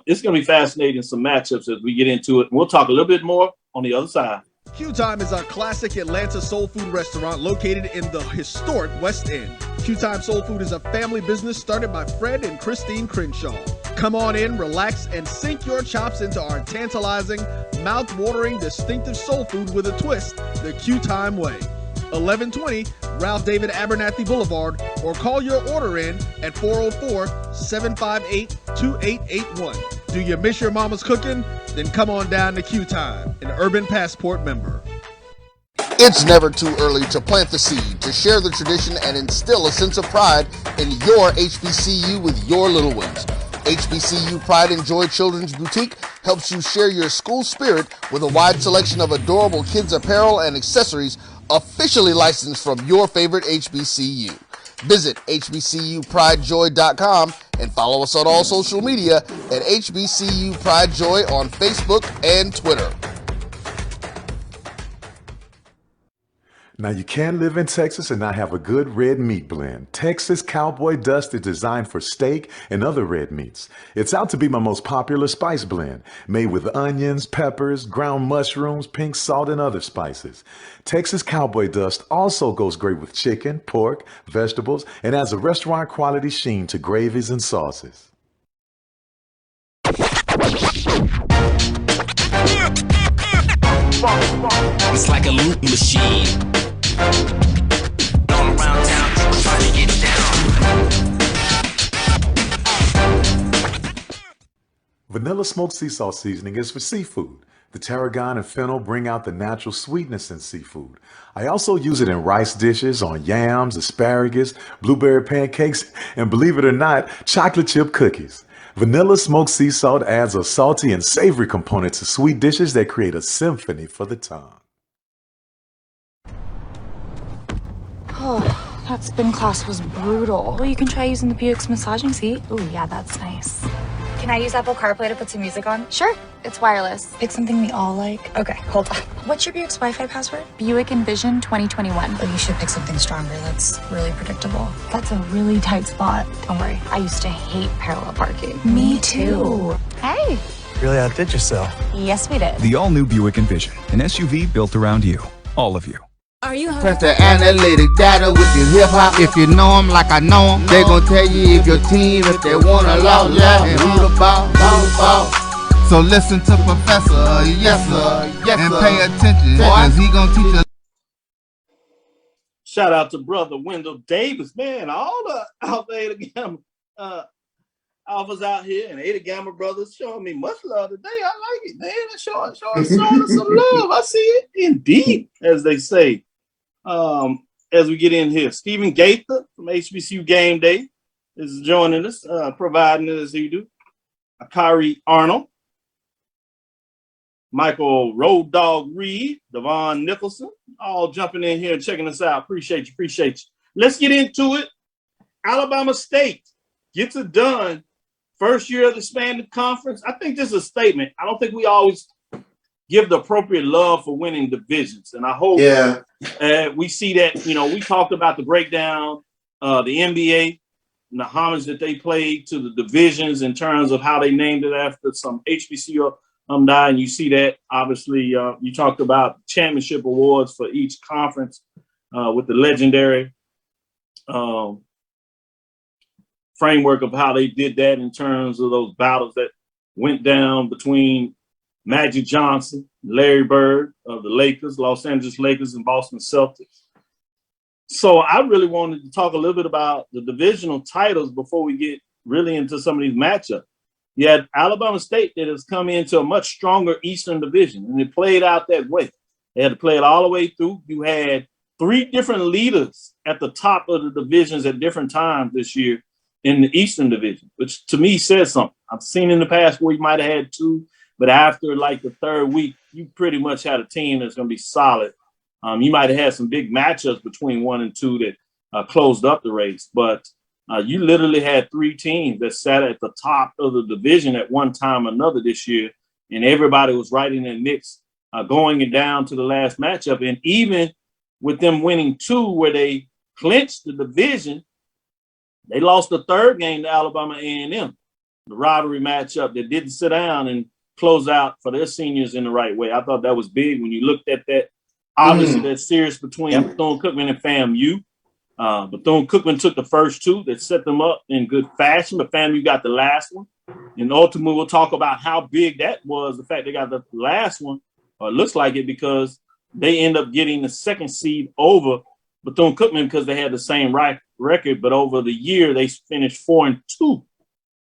It's going to be fascinating, some matchups as we get into it. We'll talk a little bit more on the other side. Q Time is our classic Atlanta soul food restaurant located in the historic West End. Q Time Soul Food is a family business started by Fred and Christine Crenshaw. Come on in, relax, and sink your chops into our tantalizing, mouth-watering, distinctive soul food with a twist, the Q Time way. 1120 Ralph David Abernathy Boulevard, or call your order in at 404-758-2881. Do you miss your mama's cooking? Then come on down to Q Time, an Urban Passport member. It's never too early to plant the seed, to share the tradition, and instill a sense of pride in your HBCU with your little ones. HBCU Pride and Joy Children's Boutique helps you share your school spirit with a wide selection of adorable kids apparel and accessories officially licensed from your favorite HBCU. Visit hbcupridejoy.com and follow us on all social media at HBCU Pride Joy on Facebook and Twitter. Now, you can live in Texas and not have a good red meat blend. Texas Cowboy Dust is designed for steak and other red meats. It's out to be my most popular spice blend, made with onions, peppers, ground mushrooms, pink salt, and other spices. Texas Cowboy Dust also goes great with chicken, pork, vegetables, and adds a restaurant quality sheen to gravies and sauces. It's like a loot machine. All around town, people trying to get down. Vanilla smoked sea salt seasoning is for seafood. The tarragon and fennel bring out the natural sweetness in seafood. I also use it in rice dishes, on yams, asparagus, blueberry pancakes, and believe it or not, chocolate chip cookies. Vanilla smoked sea salt adds a salty and savory component to sweet dishes that create a symphony for the tongue. Oh, that spin class was brutal. Well, you can try using the Buick's massaging seat. Ooh, yeah, that's nice. Can I use Apple CarPlay to put some music on? Sure, it's wireless. Pick something we all like. Okay, hold on. What's your Buick's Wi-Fi password? Buick Envision 2021. Oh, you should pick something stronger. That's really predictable. That's a really tight spot. Don't worry, I used to hate parallel parking. Me too. Hey. Really outdid yourself. Yes, we did. The all-new Buick Envision, an SUV built around you, all of you. Are you press the analytic data with your hip hop? If you know them like I know them, they gon' tell you if your team, if they wanna love, and who the ball. So listen to Professor, yes sir, and pay attention, cause he gon' teach us. Shout out to brother Wendell Davis, man. All the Alpha Eta Gamma alphas out here and Eta Gamma brothers showing me much love today. I like it, man. They're showing us some love. I see it indeed, as they say. As we get in here, Stephen Gaither from HBCUGameday is joining us, providing it as he do. Akari Arnold, Michael Road Dog Reed, Devon Nicholson, all jumping in here and checking us out. Appreciate you. Let's get into it. Alabama State gets it done. First year of the expanded conference. I think this is a statement. I don't think we always give the appropriate love for winning divisions. And I hope we see that, we talked about the breakdown, the NBA, and the homage that they played to the divisions in terms of how they named it after some HBCU alumni. And you see that, obviously, you talked about championship awards for each conference with the legendary framework of how they did that in terms of those battles that went down between Magic Johnson, Larry Bird of the Lakers, Los Angeles Lakers, and Boston Celtics. So I really wanted to talk a little bit about the divisional titles before we get really into some of these matchups. You had Alabama State that has come into a much stronger Eastern Division, and it played out that way. They had to play it all the way through. You had 3 different leaders at the top of the divisions at different times this year in the Eastern Division, which to me says something. I've seen in the past where you might have had 2, but after like the 3rd week, you pretty much had a team that's going to be solid. You might have had some big matchups between 1 and 2 that closed up the race, but you literally had 3 teams that sat at the top of the division at one time or another this year, and everybody was right in that mix going it down to the last matchup. And even with them winning 2 where they clinched the division, they lost the 3rd game to Alabama A&M, the rivalry matchup that didn't sit down and close out for their seniors in the right way. I thought that was big when you looked at that. Obviously, that series between Bethune-Cookman and FAMU. Bethune-Cookman took the first 2 that set them up in good fashion, but FAMU got the last one. And ultimately, we'll talk about how big that was, the fact they got the last one, or it looks like it, because they end up getting the 2nd seed over Bethune-Cookman because they had the same record, but over the year, they finished 4-2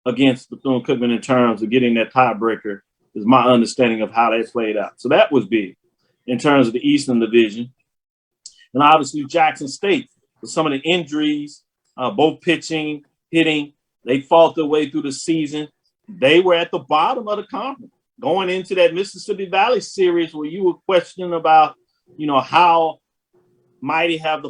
against Bethune-Cookman in terms of getting that tiebreaker, is my understanding of how that played out. So that was big in terms of the Eastern Division. And obviously Jackson State, with some of the injuries, both pitching, hitting, They fought their way through the season. They were at the bottom of the conference going into that Mississippi Valley series where you were questioning about, how mighty have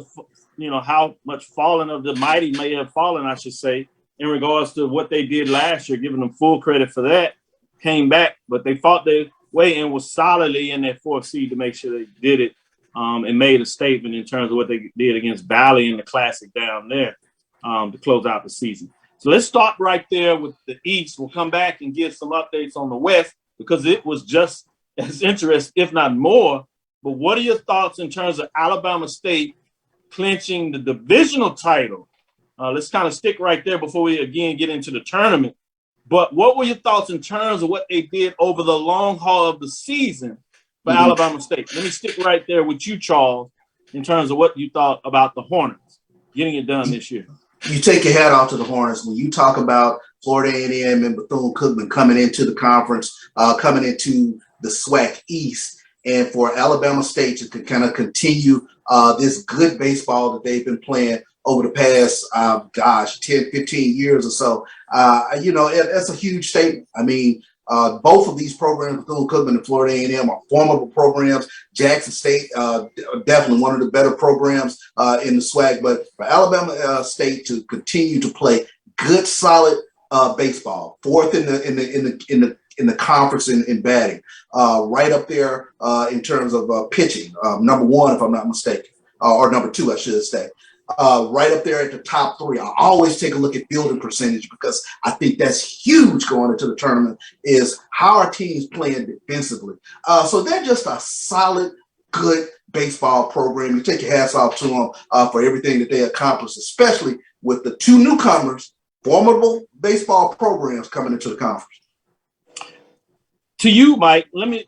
how much fallen of the mighty may have fallen, I should say, in regards to what they did last year, giving them full credit for that. Came back, but they fought their way and was solidly in that 4th seed to make sure they did it, and made a statement in terms of what they did against Valley in the Classic down there to close out the season. So let's start right there with the East. We'll come back and give some updates on the West because it was just as interesting, if not more. But what are your thoughts in terms of Alabama State clinching the divisional title? Let's kind of stick right there before we again get into the tournament. But what were your thoughts in terms of what they did over the long haul of the season for Alabama State? Let me stick right there with you, Charles, in terms of what you thought about the Hornets getting it done this year. You take your hat off to the Hornets when you talk about Florida A&M and Bethune-Cookman coming into the conference, coming into the SWAC East, and for Alabama State to kind of continue this good baseball that they've been playing over the past, 10, 15 years or so. That's a huge statement. I mean, both of these programs, Bethune-Cookman and Florida A&M, are formidable programs. Jackson State, definitely one of the better programs in the SWAC. But for Alabama State to continue to play good, solid baseball, 4th in the conference in batting, right up there in terms of pitching, number 1, if I'm not mistaken, or number 2, I should say. Right up there at the top 3. I always take a look at fielding percentage because I think that's huge going into the tournament, is how our team's playing defensively. So they're just a solid, good baseball program. You take your hats off to them for everything that they accomplished, especially with the 2 newcomers, formidable baseball programs coming into the conference. To you, Mike, let me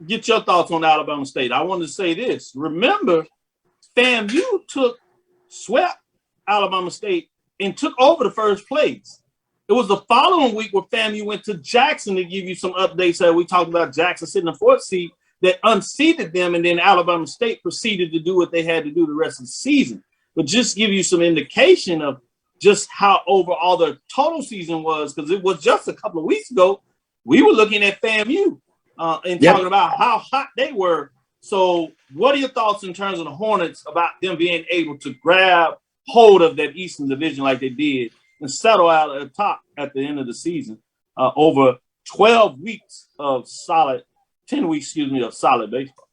get your thoughts on Alabama State. I wanted to say this. Remember, FAMU swept Alabama State and took over the first place. It was the following week where FAMU went to Jackson to give you some updates that we talked about Jackson sitting in the 4th seed that unseated them, and then Alabama State proceeded to do what they had to do the rest of the season. But just give you some indication of just how overall the total season was, because it was just a couple of weeks ago, we were looking at FAMU and talking about how hot they were. So what are your thoughts in terms of the Hornets about them being able to grab hold of that Eastern Division like they did and settle out at the top at the end of the season over 12 weeks of solid, 10 weeks, of solid baseball?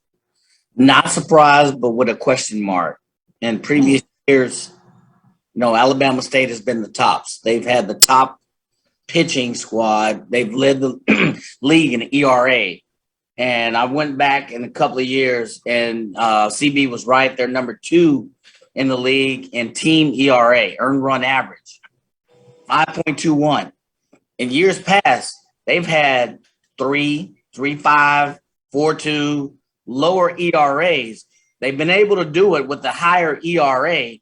Not surprised, but with a question mark. In previous years, Alabama State has been the tops. They've had the top pitching squad. They've led the league in ERA. And I went back in a couple of years, and CB was right. They're number 2 in the league in team ERA, earned run average, 5.21. In years past, they've had 3, 3.5, 4.2, lower ERAs. They've been able to do it with the higher ERA.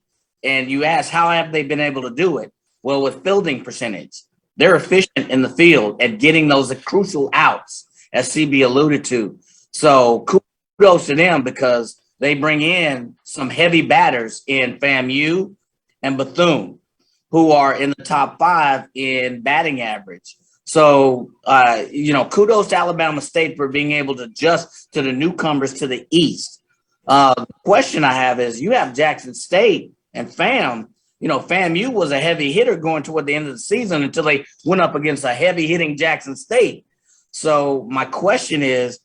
And you ask, how have they been able to do it? Well, with fielding percentage. They're efficient in the field at getting those crucial outs, as CB alluded to. So kudos to them because they bring in some heavy batters in FAMU and Bethune, who are in the top 5 in batting average. So, kudos to Alabama State for being able to adjust to the newcomers to the East. The question I have is, you have Jackson State and FAMU was a heavy hitter going toward the end of the season until they went up against a heavy hitting Jackson State. So my question is,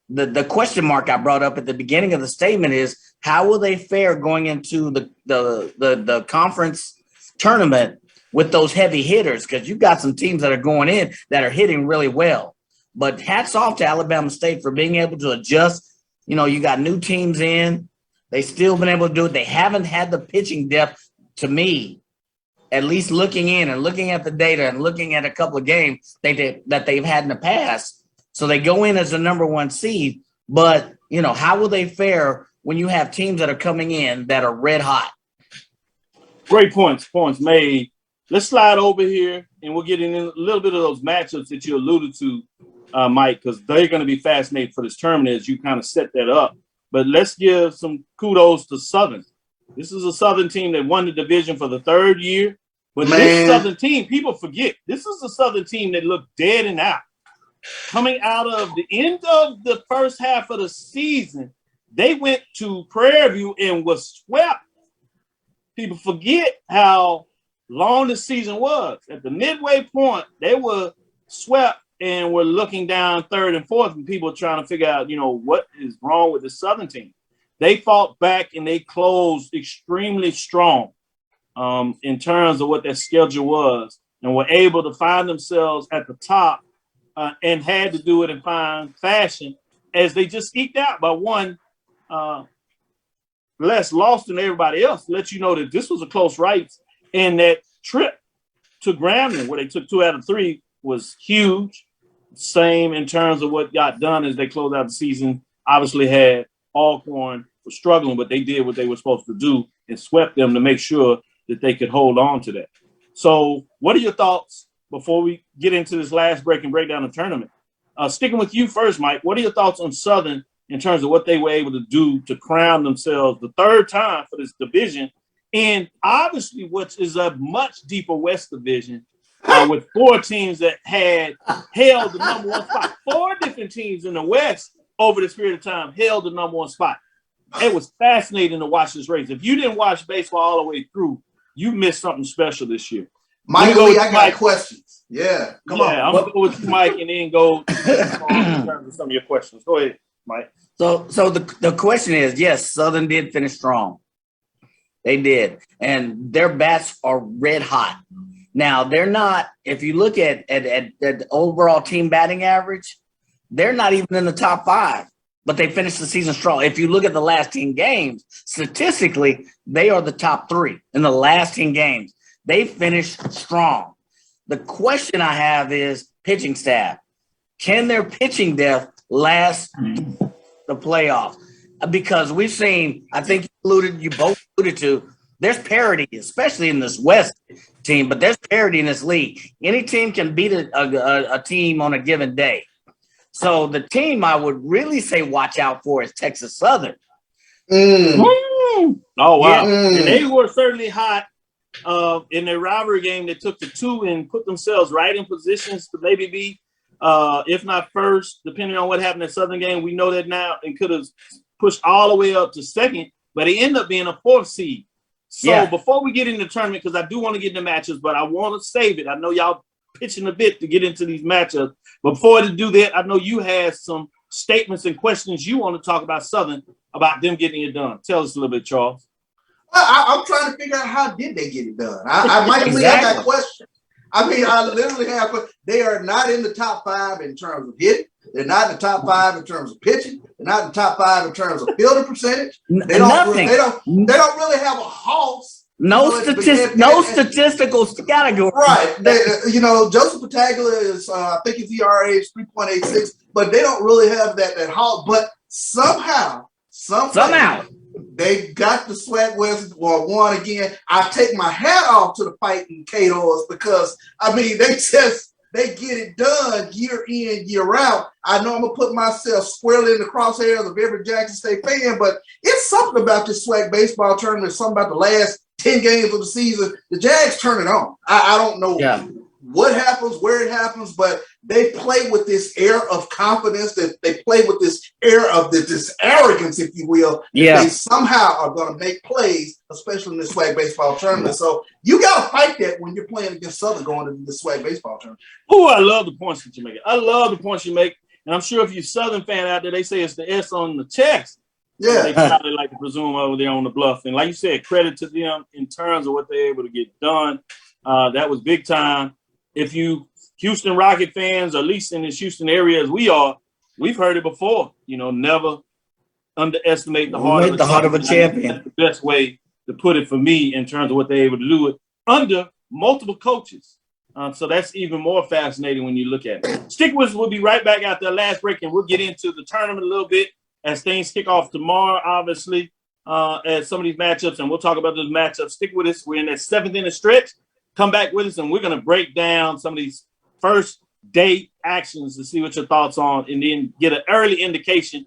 the question mark I brought up at the beginning of the statement is, how will they fare going into the conference tournament with those heavy hitters? Because you've got some teams that are going in that are hitting really well. But hats off to Alabama State for being able to adjust. You got new teams in. They still been able to do it. They haven't had the pitching depth, to me, at least looking in and looking at the data and looking at a couple of games that they've had in the past. So they go in as the number 1 seed, but how will they fare when you have teams that are coming in that are red hot? Great points made. Let's slide over here and we'll get in a little bit of those matchups that you alluded to, Mike, because they're going to be fascinating for this tournament as you kind of set that up. But let's give some kudos to Southern. This is a Southern team that won the division for the 3rd year. But this Southern team, people forget, this is a Southern team that looked dead and out. Coming out of the end of the first half of the season, they went to Prairie View and was swept. People forget how long the season was. At the midway point, they were swept and were looking down third and fourth, and people trying to figure out, what is wrong with the Southern team. They fought back and they closed extremely strong in terms of what their schedule was, and were able to find themselves at the top and had to do it in fine fashion as they just eked out by one less loss than everybody else. Let you know that this was a close race, and that trip to Grambling, where they took 2 out of 3, was huge. Same in terms of what got done as they closed out the season. Obviously had Alcorn was struggling, but they did what they were supposed to do and swept them to make sure that they could hold on to that. So what are your thoughts before we get into this last break and break down the tournament? Sticking with you first, Mike, what are your thoughts on Southern in terms of what they were able to do to crown themselves the third time for this division? And obviously, what is a much deeper West division with 4 teams that had held the number 1 spot. 4 different teams in the West over this period of time held the number 1 spot. It was fascinating to watch this race. If you didn't watch baseball all the way through, you missed something special this year. Michael, I got questions. Yeah, come on. I'm going to go with Mike and then go in terms of some of your questions. Go ahead, Mike. So the question is, yes, Southern did finish strong. They did. And their bats are red hot. Now, they're not, if you look at the overall team batting average, they're not even in the top 5, but they finished the season strong. If you look at the last 10 games, statistically, they are the top 3 in the last 10 games. They finished strong. The question I have is pitching staff. Can their pitching depth last the playoffs? Because we've seen, I think you both alluded to, there's parity, especially in this West team, but there's parity in this league. Any team can beat a team on a given day. So the team I would really say watch out for is Texas Southern. Oh, wow. And they were certainly hot in their rivalry game. They took the 2 and put themselves right in positions to maybe be, if not first, depending on what happened in the Southern game. We know that now, and could have pushed all the way up to second, but they ended up being a 4th seed. So before we get into the tournament, because I do want to get into matchups, but I want to save it. I know y'all pitching a bit to get into these matchups. But before to do that, I know you had some statements and questions you want to talk about Southern, about them getting it done. Tell us a little bit, Charles. I'm trying to figure out how did they get it done. I might have that question. I mean, I literally have. They are not in the top 5 in terms of hitting. They're not in the top 5 in terms of pitching. They're not in the top 5 in terms of fielding percentage. They don't really have a house. No statistical category. Right. Joseph Pataglia is, I think his ERA is 3.86, but they don't really have that house. But somehow, they got the SWAC West or won again. I take my hat off to the fighting Catos because, I mean, they get it done year in, year out. I know I'm going to put myself squarely in the crosshairs of every Jackson State fan, but it's something about this SWAC baseball tournament, something about the last 10 games of the season. The Jags turn it on. I don't know what happens, where it happens, but they play with this air of confidence, that they play with this air of this arrogance, if you will. Yeah. They somehow are going to make plays, especially in the SWAC baseball tournament. So you got to fight that when you're playing against Southern going into the SWAC baseball tournament. Oh, I love the points that you make. I love the points you make. And I'm sure if you're Southern fan out there, they say it's the S on the chest. Yeah. They probably like to presume over there on the bluff. And like you said, credit to them in terms of what they're able to get done. That was big time. If you Houston Rocket fans, or at least in this Houston area as we are, we've heard it before. Never underestimate the heart of a champion. That's the best way to put it for me in terms of what they're able to do it under multiple coaches. So that's even more fascinating when you look at it. Stick with us. We'll be right back after the last break, and we'll get into the tournament a little bit as things kick off tomorrow, obviously, at some of these matchups, and we'll talk about those matchups. Stick with us. We're in that 7th inning stretch. Come back with us, and we're going to break down some of these first day actions to see what your thoughts on, and then get an early indication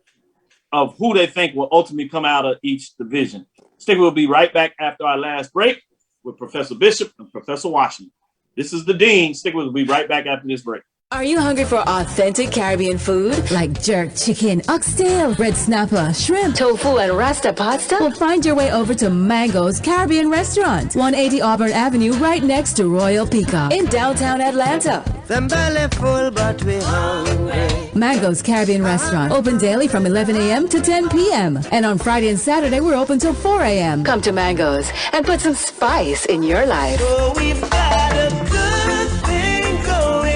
of who they think will ultimately come out of each division. Stick, we'll be right back after our last break. with Professor Bishop and Professor Washington. This is the Dean. Stick with us. We'll be right back after this break. Are you hungry for authentic Caribbean food? Like jerk chicken, oxtail, red snapper, shrimp, tofu, and rasta pasta? Well, find your way over to Mango's Caribbean Restaurant, 180 Auburn Avenue, right next to Royal Peacock in downtown Atlanta. Them belly full, but we hungry. Mango's Caribbean Restaurant, open daily from 11 a.m. to 10 p.m. And on Friday and Saturday, we're open till 4 a.m. Come to Mango's and put some spice in your life. So we've got a good thing going.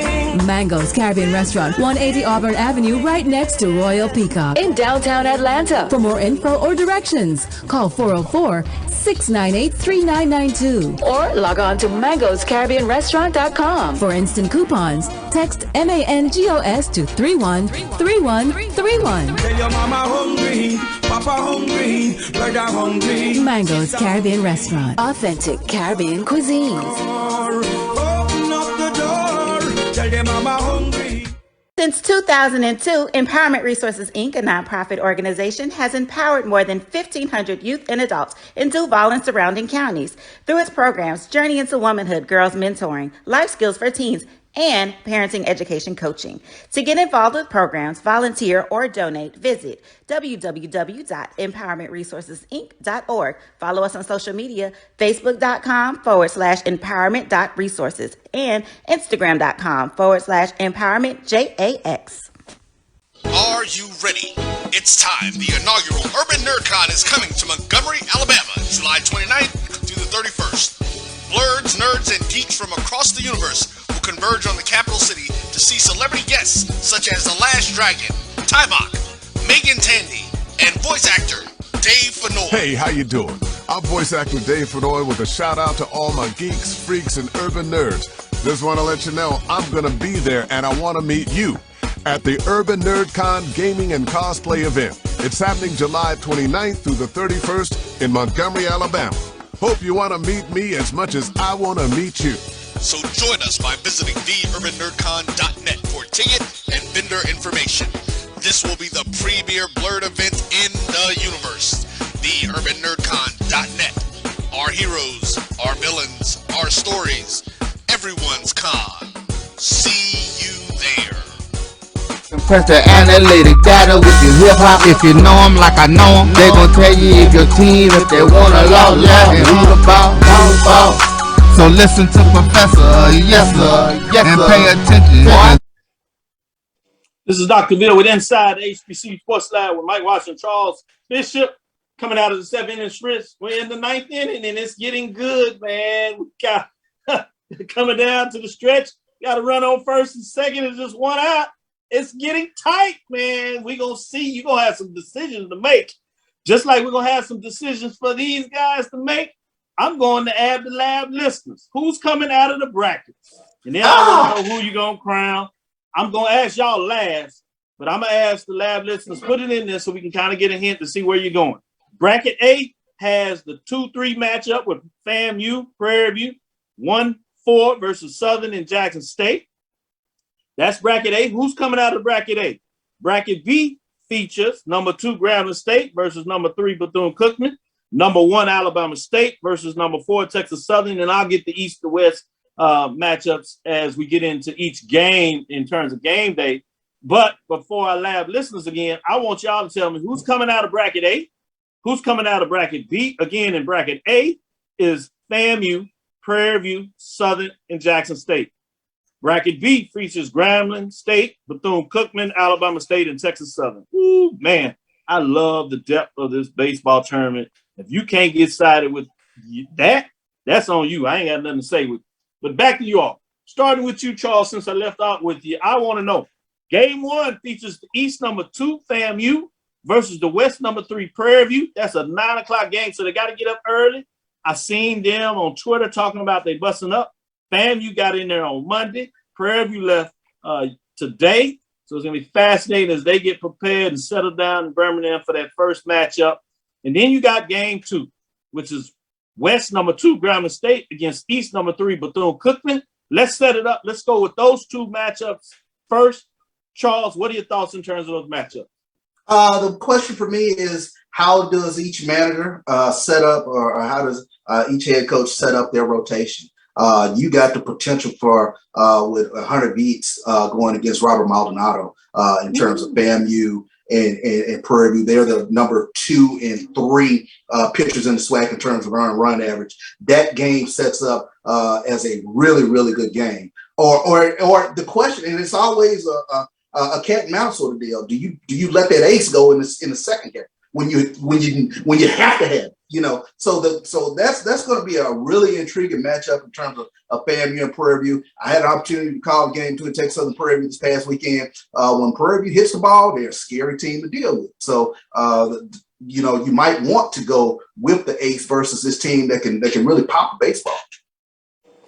Mango's Caribbean Restaurant, 180 Auburn Avenue, right next to Royal Peacock in downtown Atlanta. For more info or directions, call 404-698-3992 or log on to mangoscaribbeanrestaurant.com. For instant coupons, text MANGOS to 313131. Tell your mama hungry, papa hungry, brother hungry. Mango's Caribbean Restaurant, authentic Caribbean cuisines. Open up the door, tell your mama hungry. Since 2002, Empowerment Resources, Inc., a nonprofit organization, has empowered more than 1,500 youth and adults in Duval and surrounding counties through its programs Journey into Womanhood, Girls Mentoring, Life Skills for Teens, and Parenting Education Coaching. To get involved with programs, volunteer, or donate, visit www.empowermentresourcesinc.org. Follow us on social media, facebook.com/empowerment.resources and instagram.com/empowermentJAX. Are you ready? It's time. The inaugural Urban NerdCon is coming to Montgomery, Alabama, July 29th through the 31st. Blurs, nerds, and geeks from across the universe will converge on the capital city to see celebrity guests such as The Last Dragon, Tybok, Megan Tandy, and voice actor Dave Fennoy. Hey, how you doing? I'm voice actor Dave Fennoy with a shout out to all my geeks, freaks, and urban nerds. Just want to let you know I'm going to be there and I want to meet you at the Urban NerdCon Gaming and Cosplay event. It's happening July 29th through the 31st in Montgomery, Alabama. Hope you want to meet me as much as I want to meet you. So join us by visiting theurbannerdcon.net for ticket and vendor information. This will be the premier blurred event in the universe. Theurbannerdcon.net. Our heroes, our villains, our stories, everyone's con. See you there. Press the analytic data with your hip hop. If you know them like I know them, they gon' tell you if your team, if they wanna log left and who the ball. So listen to Professor, yes sir, and pay attention. This is Dr. Bill with Inside the HBCU Sports Lab with Mike Washington, Charles Bishop, coming out of the 7-inning stretch. We're in the 9th inning and it's getting good, man. We got coming down to the stretch. Got to run on first and second and just one out. It's getting tight, man. We're going to see. You're going to have some decisions to make. Just like we're going to have some decisions for these guys to make, I'm going to add the lab listeners. Who's coming out of the brackets? And then I want to know who you're going to crown. I'm going to ask y'all last, but I'm going to ask the lab listeners, put it in there so we can kind of get a hint to see where you're going. Bracket A has the 2-3 matchup with FAMU, Prairie View, 1-4 versus Southern and Jackson State. That's bracket A. Who's coming out of bracket A? Bracket B features number 2 Grambling State versus number 3 Bethune-Cookman, number 1 Alabama State versus number 4 Texas Southern, and I'll get the East to West matchups as we get into each game in terms of game day. But before I lab listeners again, I want y'all to tell me who's coming out of bracket A, who's coming out of bracket B. Again, in bracket A is FAMU, Prairie View, Southern, and Jackson State. Bracket B features Grambling State, Bethune-Cookman, Alabama State, and Texas Southern. Ooh, man, I love the depth of this baseball tournament. If you can't get sided with that, that's on you. I ain't got nothing to say with. But back to you all. Starting with you, Charles, since I left out with you, I want to know. Game 1 features the East number 2 FAMU versus the West number 3 Prairie View. That's a 9 o'clock game, so they got to get up early. I seen them on Twitter talking about they busting up. FAMU got in there on Monday. Prairie View left today. So it's going to be fascinating as they get prepared and settle down in Birmingham for that first matchup. And then you got game 2, which is West number 2 Grambling State against East number 3 Bethune-Cookman. Let's set it up. Let's go with those two matchups first. Charles, what are your thoughts in terms of those matchups? The question for me is, how does each manager set up, or how does each head coach set up their rotation? You got the potential for with 100 beats going against Robert Maldonado in terms of FAMU and Prairie View. They're the number 2 and 3 pitchers in the SWAC in terms of earned run average. That game sets up as a really, really good game. Or the question, and it's always a cat and mouse sort of deal. Do you let that ace go in the second game when you have to have it? So that's going to be a really intriguing matchup in terms of FAMU and Prairie View. I had an opportunity to call a game between Texas Southern Prairie View this past weekend. When Prairie View hits the ball, they're a scary team to deal with. So you might want to go with the ace versus this team that can really pop a baseball.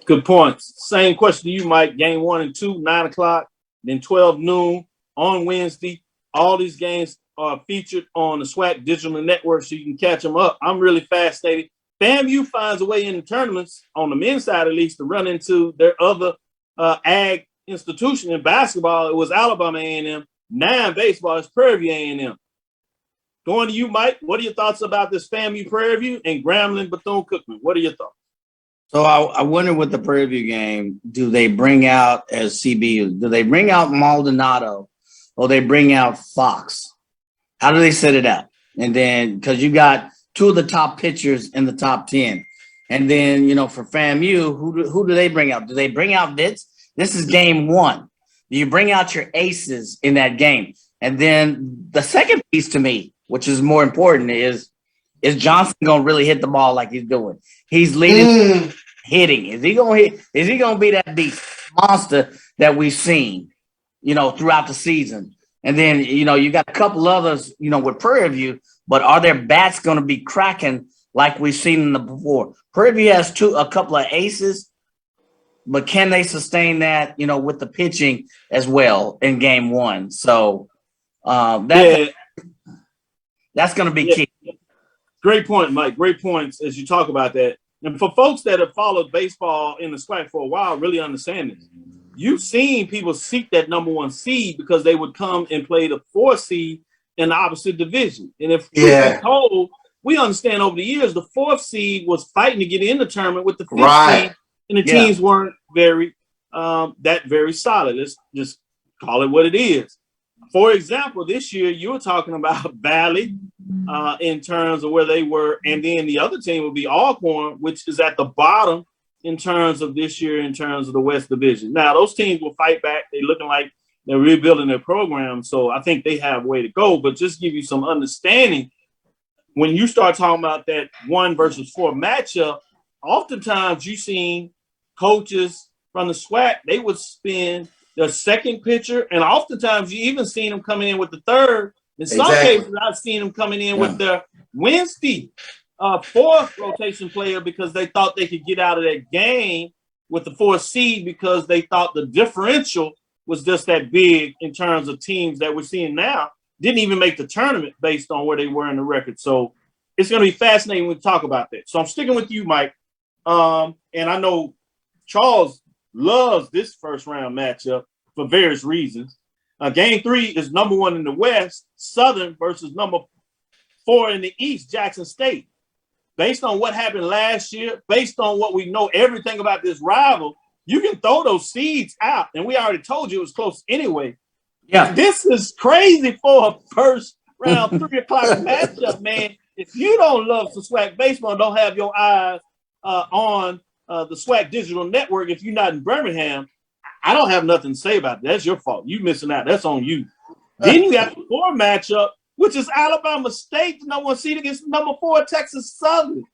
Good points. Same question to you, Mike. Game 1 and 2, 9 o'clock, then 12 noon on Wednesday. All these games are featured on the SWAC digital network, so you can catch them up. I'm really fascinated. FAMU finds a way in the tournaments, on the men's side at least, to run into their other ag institution. In basketball, it was Alabama A&M. Now in baseball, it's Prairie View A&M. Going to you, Mike, what are your thoughts about this FAMU Prairie View and Grambling Bethune-Cookman? What are your thoughts? So I wonder with the Prairie View game, do they bring out, as CBU, do they bring out Maldonado or they bring out Fox? How do they set it up? And then, because you got 2 of the top pitchers in the top 10. And then, for FAMU, who do they bring out? Do they bring out Vitz? This is game 1. Do you bring out your aces in that game? And then the second piece to me, which is more important, is Johnson going to really hit the ball like he's doing? He's leading hitting. Is he going to hit? Is he going to be that beast monster that we've seen, throughout the season? And then, you got a couple others, with Prairie View, but are their bats going to be cracking like we've seen in the before? Prairie View has a couple of aces, but can they sustain that, with the pitching as well in game 1? So that's going to be key. Great point, Mike. Great points as you talk about that. And for folks that have followed baseball in the SWAC for a while, really understand this. You've seen people seek that number 1 seed because they would come and play the 4th seed in the opposite division. And if we're told, we understand over the years, the 4th seed was fighting to get in the tournament with the 5th seed, and the teams weren't very solid. Let's just call it what it is. For example, this year you were talking about Valley in terms of where they were, and then the other team would be Alcorn, which is at the bottom in terms of this year, in terms of the West Division. Now, those teams will fight back. They're looking like they're rebuilding their program, so I think they have a way to go. But just give you some understanding, when you start talking about that 1 versus 4 matchup, oftentimes you've seen coaches from the SWAC, they would spin their second pitcher, and oftentimes you even seen them coming in with the third. In some cases, I've seen them coming in with their Wednesday 4th rotation player because they thought they could get out of that game with the 4th seed because they thought the differential was just that big in terms of teams that we're seeing now didn't even make the tournament based on where they were in the record. So it's going to be fascinating when we talk about that. So I'm sticking with you, Mike. And I know Charles loves this first round matchup for various reasons. Game 3 is number 1 in the West, Southern versus number 4 in the East, Jackson State. Based on what happened last year, based on what we know everything about this rival, you can throw those seeds out. And we already told you it was close anyway. Yeah. This is crazy for a first round 3 o'clock matchup, man. If you don't love some SWAC baseball and don't have your eyes on the SWAC digital network, if you're not in Birmingham, I don't have nothing to say about it. That's your fault. You missing out. That's on you. Then you got the 4 matchup, which is Alabama State, the number 1 seed against number 4 Texas Southern.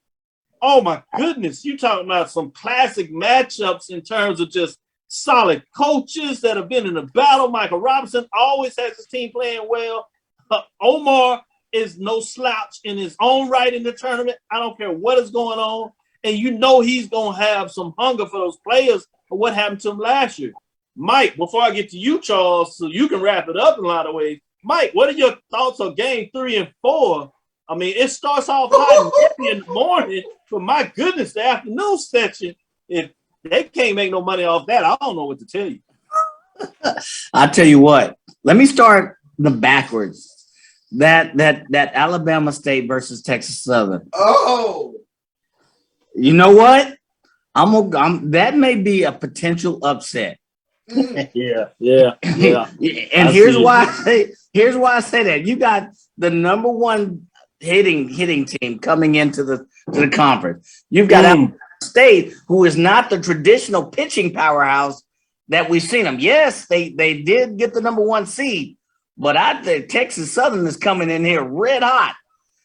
Oh, my goodness. You talking about some classic matchups in terms of just solid coaches that have been in the battle. Michael Robinson always has his team playing well. Omar is no slouch in his own right in the tournament. I don't care what is going on. And you know he's going to have some hunger for those players for what happened to him last year. Mike, before I get to you, Charles, so you can wrap it up in a lot of ways. Mike, what are your thoughts on game 3 and 4? I mean, it starts off hot and in the morning, but my goodness, the afternoon section, if they can't make no money off that, I don't know what to tell you. I'll tell you what. Let me start the backwards. that Alabama State versus Texas Southern. Oh, you know what? That may be a potential upset. Yeah. And here's why I say that. You got the number one hitting team coming into the conference. You've got Alabama State, who is not the traditional pitching powerhouse that we've seen them. Yes, they did get the number one seed, but I think Texas Southern is coming in here red hot.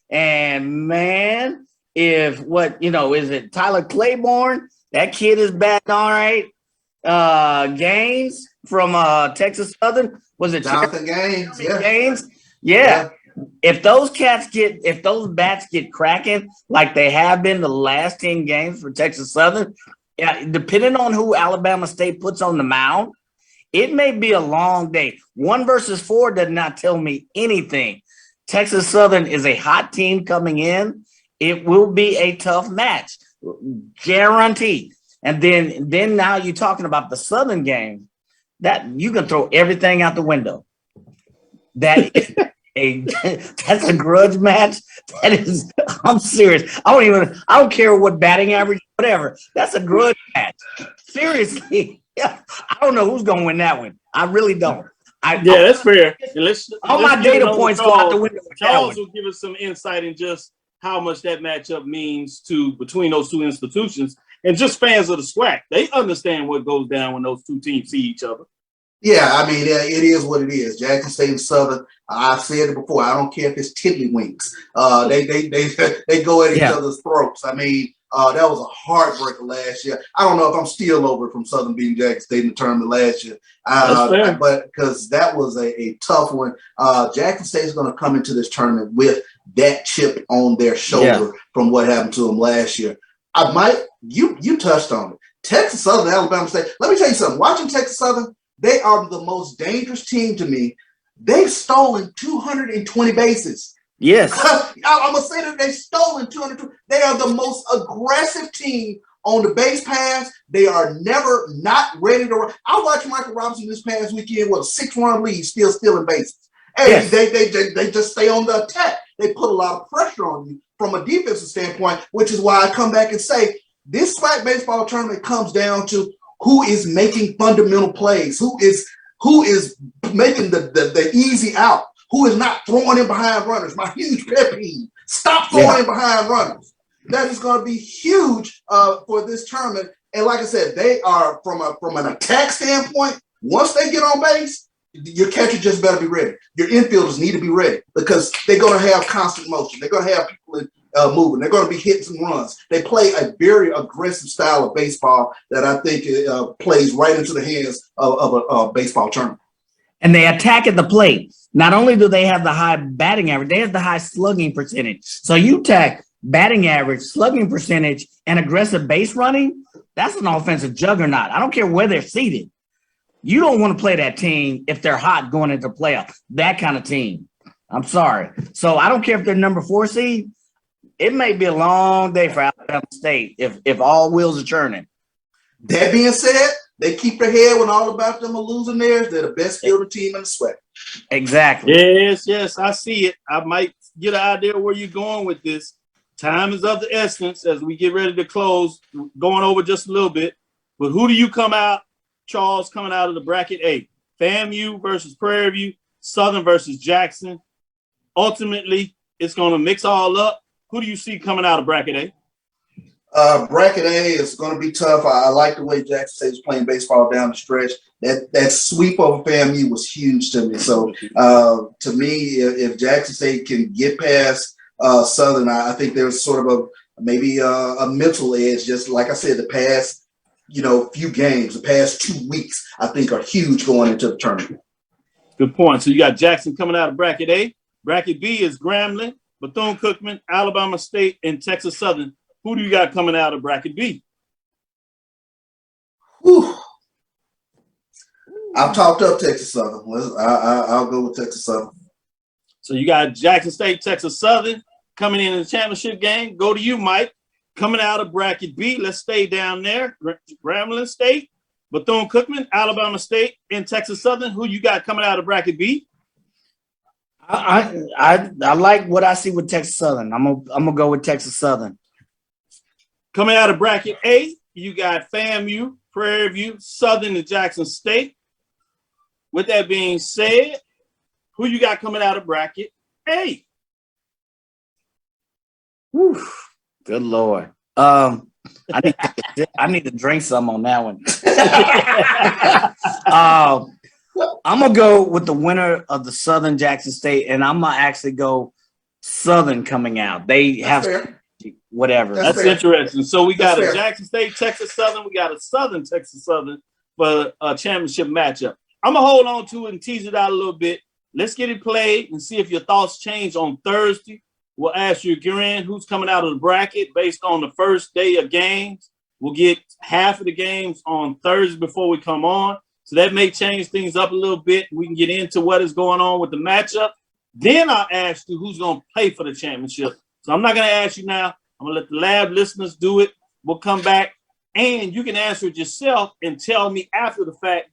And man, is it Tyler Claiborne? That kid is batting all right. Gaines from Texas Southern, was it Jonathan Gaines? Yeah. Gaines? Yeah. If those bats get cracking like they have been the last 10 games for Texas Southern, depending on who Alabama State puts on the mound, it may be a long day. 1 versus 4 does not tell me anything. Texas Southern is a hot team coming in. It will be a tough match, guaranteed. And then now you're talking about the Southern game, that you can throw everything out the window. That is that's a grudge match. That is, I'm serious. I don't care what batting average, whatever. That's a grudge match. Seriously. I don't know who's gonna win that one. I really don't. That's fair. All my data points go out the window. Charles will give us some insight in just how much that matchup means between those two institutions. And just fans of the SWAC, they understand what goes down when those two teams see each other. Yeah, I mean, it is what it is. Jackson State and Southern, I've said it before, I don't care if it's tiddlywinks. They go at each other's throats. I mean, that was a heartbreaker last year. I don't know if I'm still over from Southern beating Jackson State in the tournament last year. But because that was a tough one. Jackson State is going to come into this tournament with that chip on their shoulder from what happened to them last year. You touched on it. Texas Southern, Alabama State. Let me tell you something. Watching Texas Southern, they are the most dangerous team to me. They've stolen 220 bases. Yes. I'm going to say that they've stolen 220. They are the most aggressive team on the base pass. They are never not ready to run. I watched Michael Robinson this past weekend with a 6-run lead, still stealing bases. And they just stay on the attack. They put a lot of pressure on you from a defensive standpoint, which is why I come back and say this SWAC baseball tournament comes down to who is making fundamental plays, who is making the easy out, who is not throwing in behind runners. My huge pet peeve: stop throwing in behind runners. That is going to be huge for this tournament. And like I said, they are from an attack standpoint. Once they get on base, your catcher just better be ready. Your infielders need to be ready because they're going to have constant motion. They're going to have people moving. They're going to be hitting some runs. They play a very aggressive style of baseball that I think plays right into the hands of a baseball tournament. And they attack at the plate. Not only do they have the high batting average, they have the high slugging percentage. So you attack batting average, slugging percentage, and aggressive base running, that's an offensive juggernaut. I don't care where they're seated. You don't want to play that team if they're hot going into playoff. That kind of team. I'm sorry. So I don't care if they're number 4 seed. It may be a long day for Alabama State if all wheels are turning. That being said, they keep their head when all about them are losing theirs. They're the best fielder team in the SWAC. Exactly. Yes, I see it. I might get an idea where you're going with this. Time is of the essence as we get ready to close, going over just a little bit. But who do you come out, Charles, coming out of the bracket A? FAMU versus Prairie View, Southern versus Jackson. Ultimately, it's going to mix all up. Who do you see coming out of bracket A? Bracket A is going to be tough. I like the way Jackson State is playing baseball down the stretch. That sweep over FAMU was huge to me. So to me, if Jackson State can get past Southern, I think there's sort of maybe a mental edge. Just like I said, the past few games, the past 2 weeks, I think are huge going into the tournament. Good point. So you got Jackson coming out of bracket A. Bracket B is Grambling, Bethune-Cookman, Alabama State, and Texas Southern. Who do you got coming out of bracket B? Whew. I've talked up Texas Southern. I'll go with Texas Southern. So you got Jackson State, Texas Southern coming in the championship game. Go to you, Mike. Coming out of bracket B, let's stay down there. Grambling State, Bethune-Cookman, Alabama State, and Texas Southern. Who you got coming out of bracket B? I like what I see with Texas Southern. I'm gonna go with Texas Southern. Coming out of bracket A, you got FAMU, Prairie View, Southern, and Jackson State. With that being said, who you got coming out of bracket A? Whew, good Lord. I need to drink some on that one. I'm gonna go with the winner of the Southern Jackson State, and I'm gonna actually go Southern coming out. They have whatever. That's interesting. So we got a Jackson State, Texas Southern. We got a Southern Texas Southern for a championship matchup. I'm gonna hold on to it and tease it out a little bit. Let's get it played and see if your thoughts change on Thursday. We'll ask you again who's coming out of the bracket based on the first day of games. We'll get half of the games on Thursday before we come on. So that may change things up a little bit. We can get into what is going on with the matchup. Then I'll ask you who's going to play for the championship. So I'm not going to ask you now. I'm going to let the lab listeners do it. We'll come back, and you can answer it yourself and tell me after the fact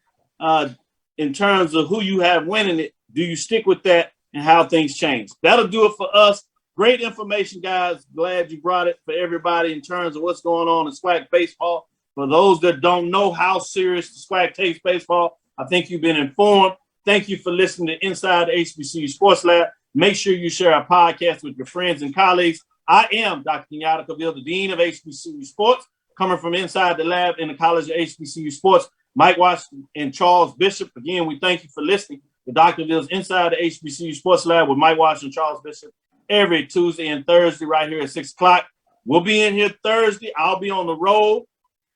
in terms of who you have winning it. Do you stick with that and how things change? That'll do it for us. Great information, guys. Glad you brought it for everybody in terms of what's going on in SWAC baseball. For those that don't know how serious the SWAC takes baseball, I think you've been informed. Thank you for listening to Inside the HBCU Sports Lab. Make sure you share our podcast with your friends and colleagues. I am Dr. Kenyatta Cavil, the Dean of HBCU Sports, coming from inside the lab in the College of HBCU Sports. Mike Washington and Charles Bishop. Again, we thank you for listening to Dr. Cavill's Inside the HBCU Sports Lab with Mike Washington and Charles Bishop every Tuesday and Thursday right here at 6 o'clock. We'll be in here Thursday. I'll be on the road.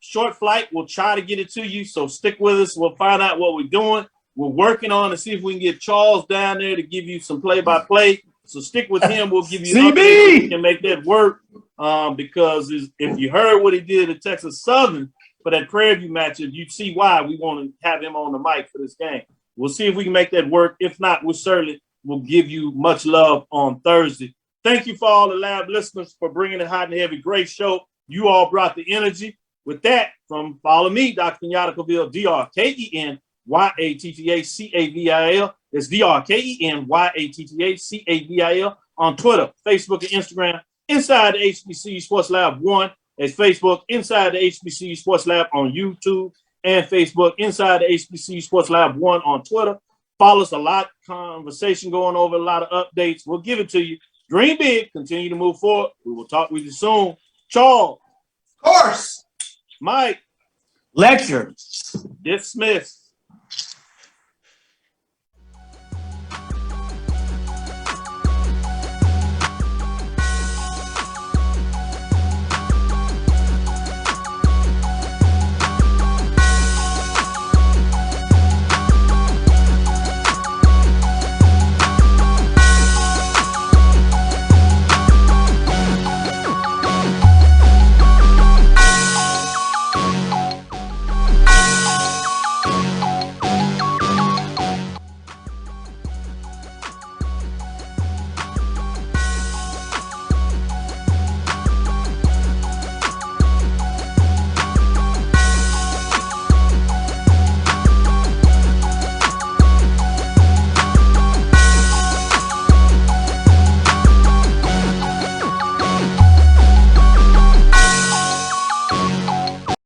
Short flight. We'll try to get it to you, so stick with us. We'll find out what we're doing. We're working on to see if we can get Charles down there to give you some play-by-play. So stick with him. We'll give you an update. We can make that work because if you heard what he did at Texas Southern for that Prairie View matchup, you'd see why we want to have him on the mic for this game. We'll see if we can make that work. If not, we'll certainly will give you much love on Thursday. Thank you for all the lab listeners for bringing it hot and heavy. Great show. You all brought the energy. With that, from follow me, Dr. Kenyatta Cavil, DRKENYATTACAVIL. It's DRKENYATTACAVIL on Twitter, Facebook, and Instagram. Inside the HBCU Sports Lab 1 is Facebook. Inside the HBCU Sports Lab on YouTube and Facebook. Inside the HBCU Sports Lab 1 on Twitter. Follow us, a lot of conversation going over, a lot of updates. We'll give it to you. Dream big, continue to move forward. We will talk with you soon. Charles. Of course. Mike. Lecture. Dismissed.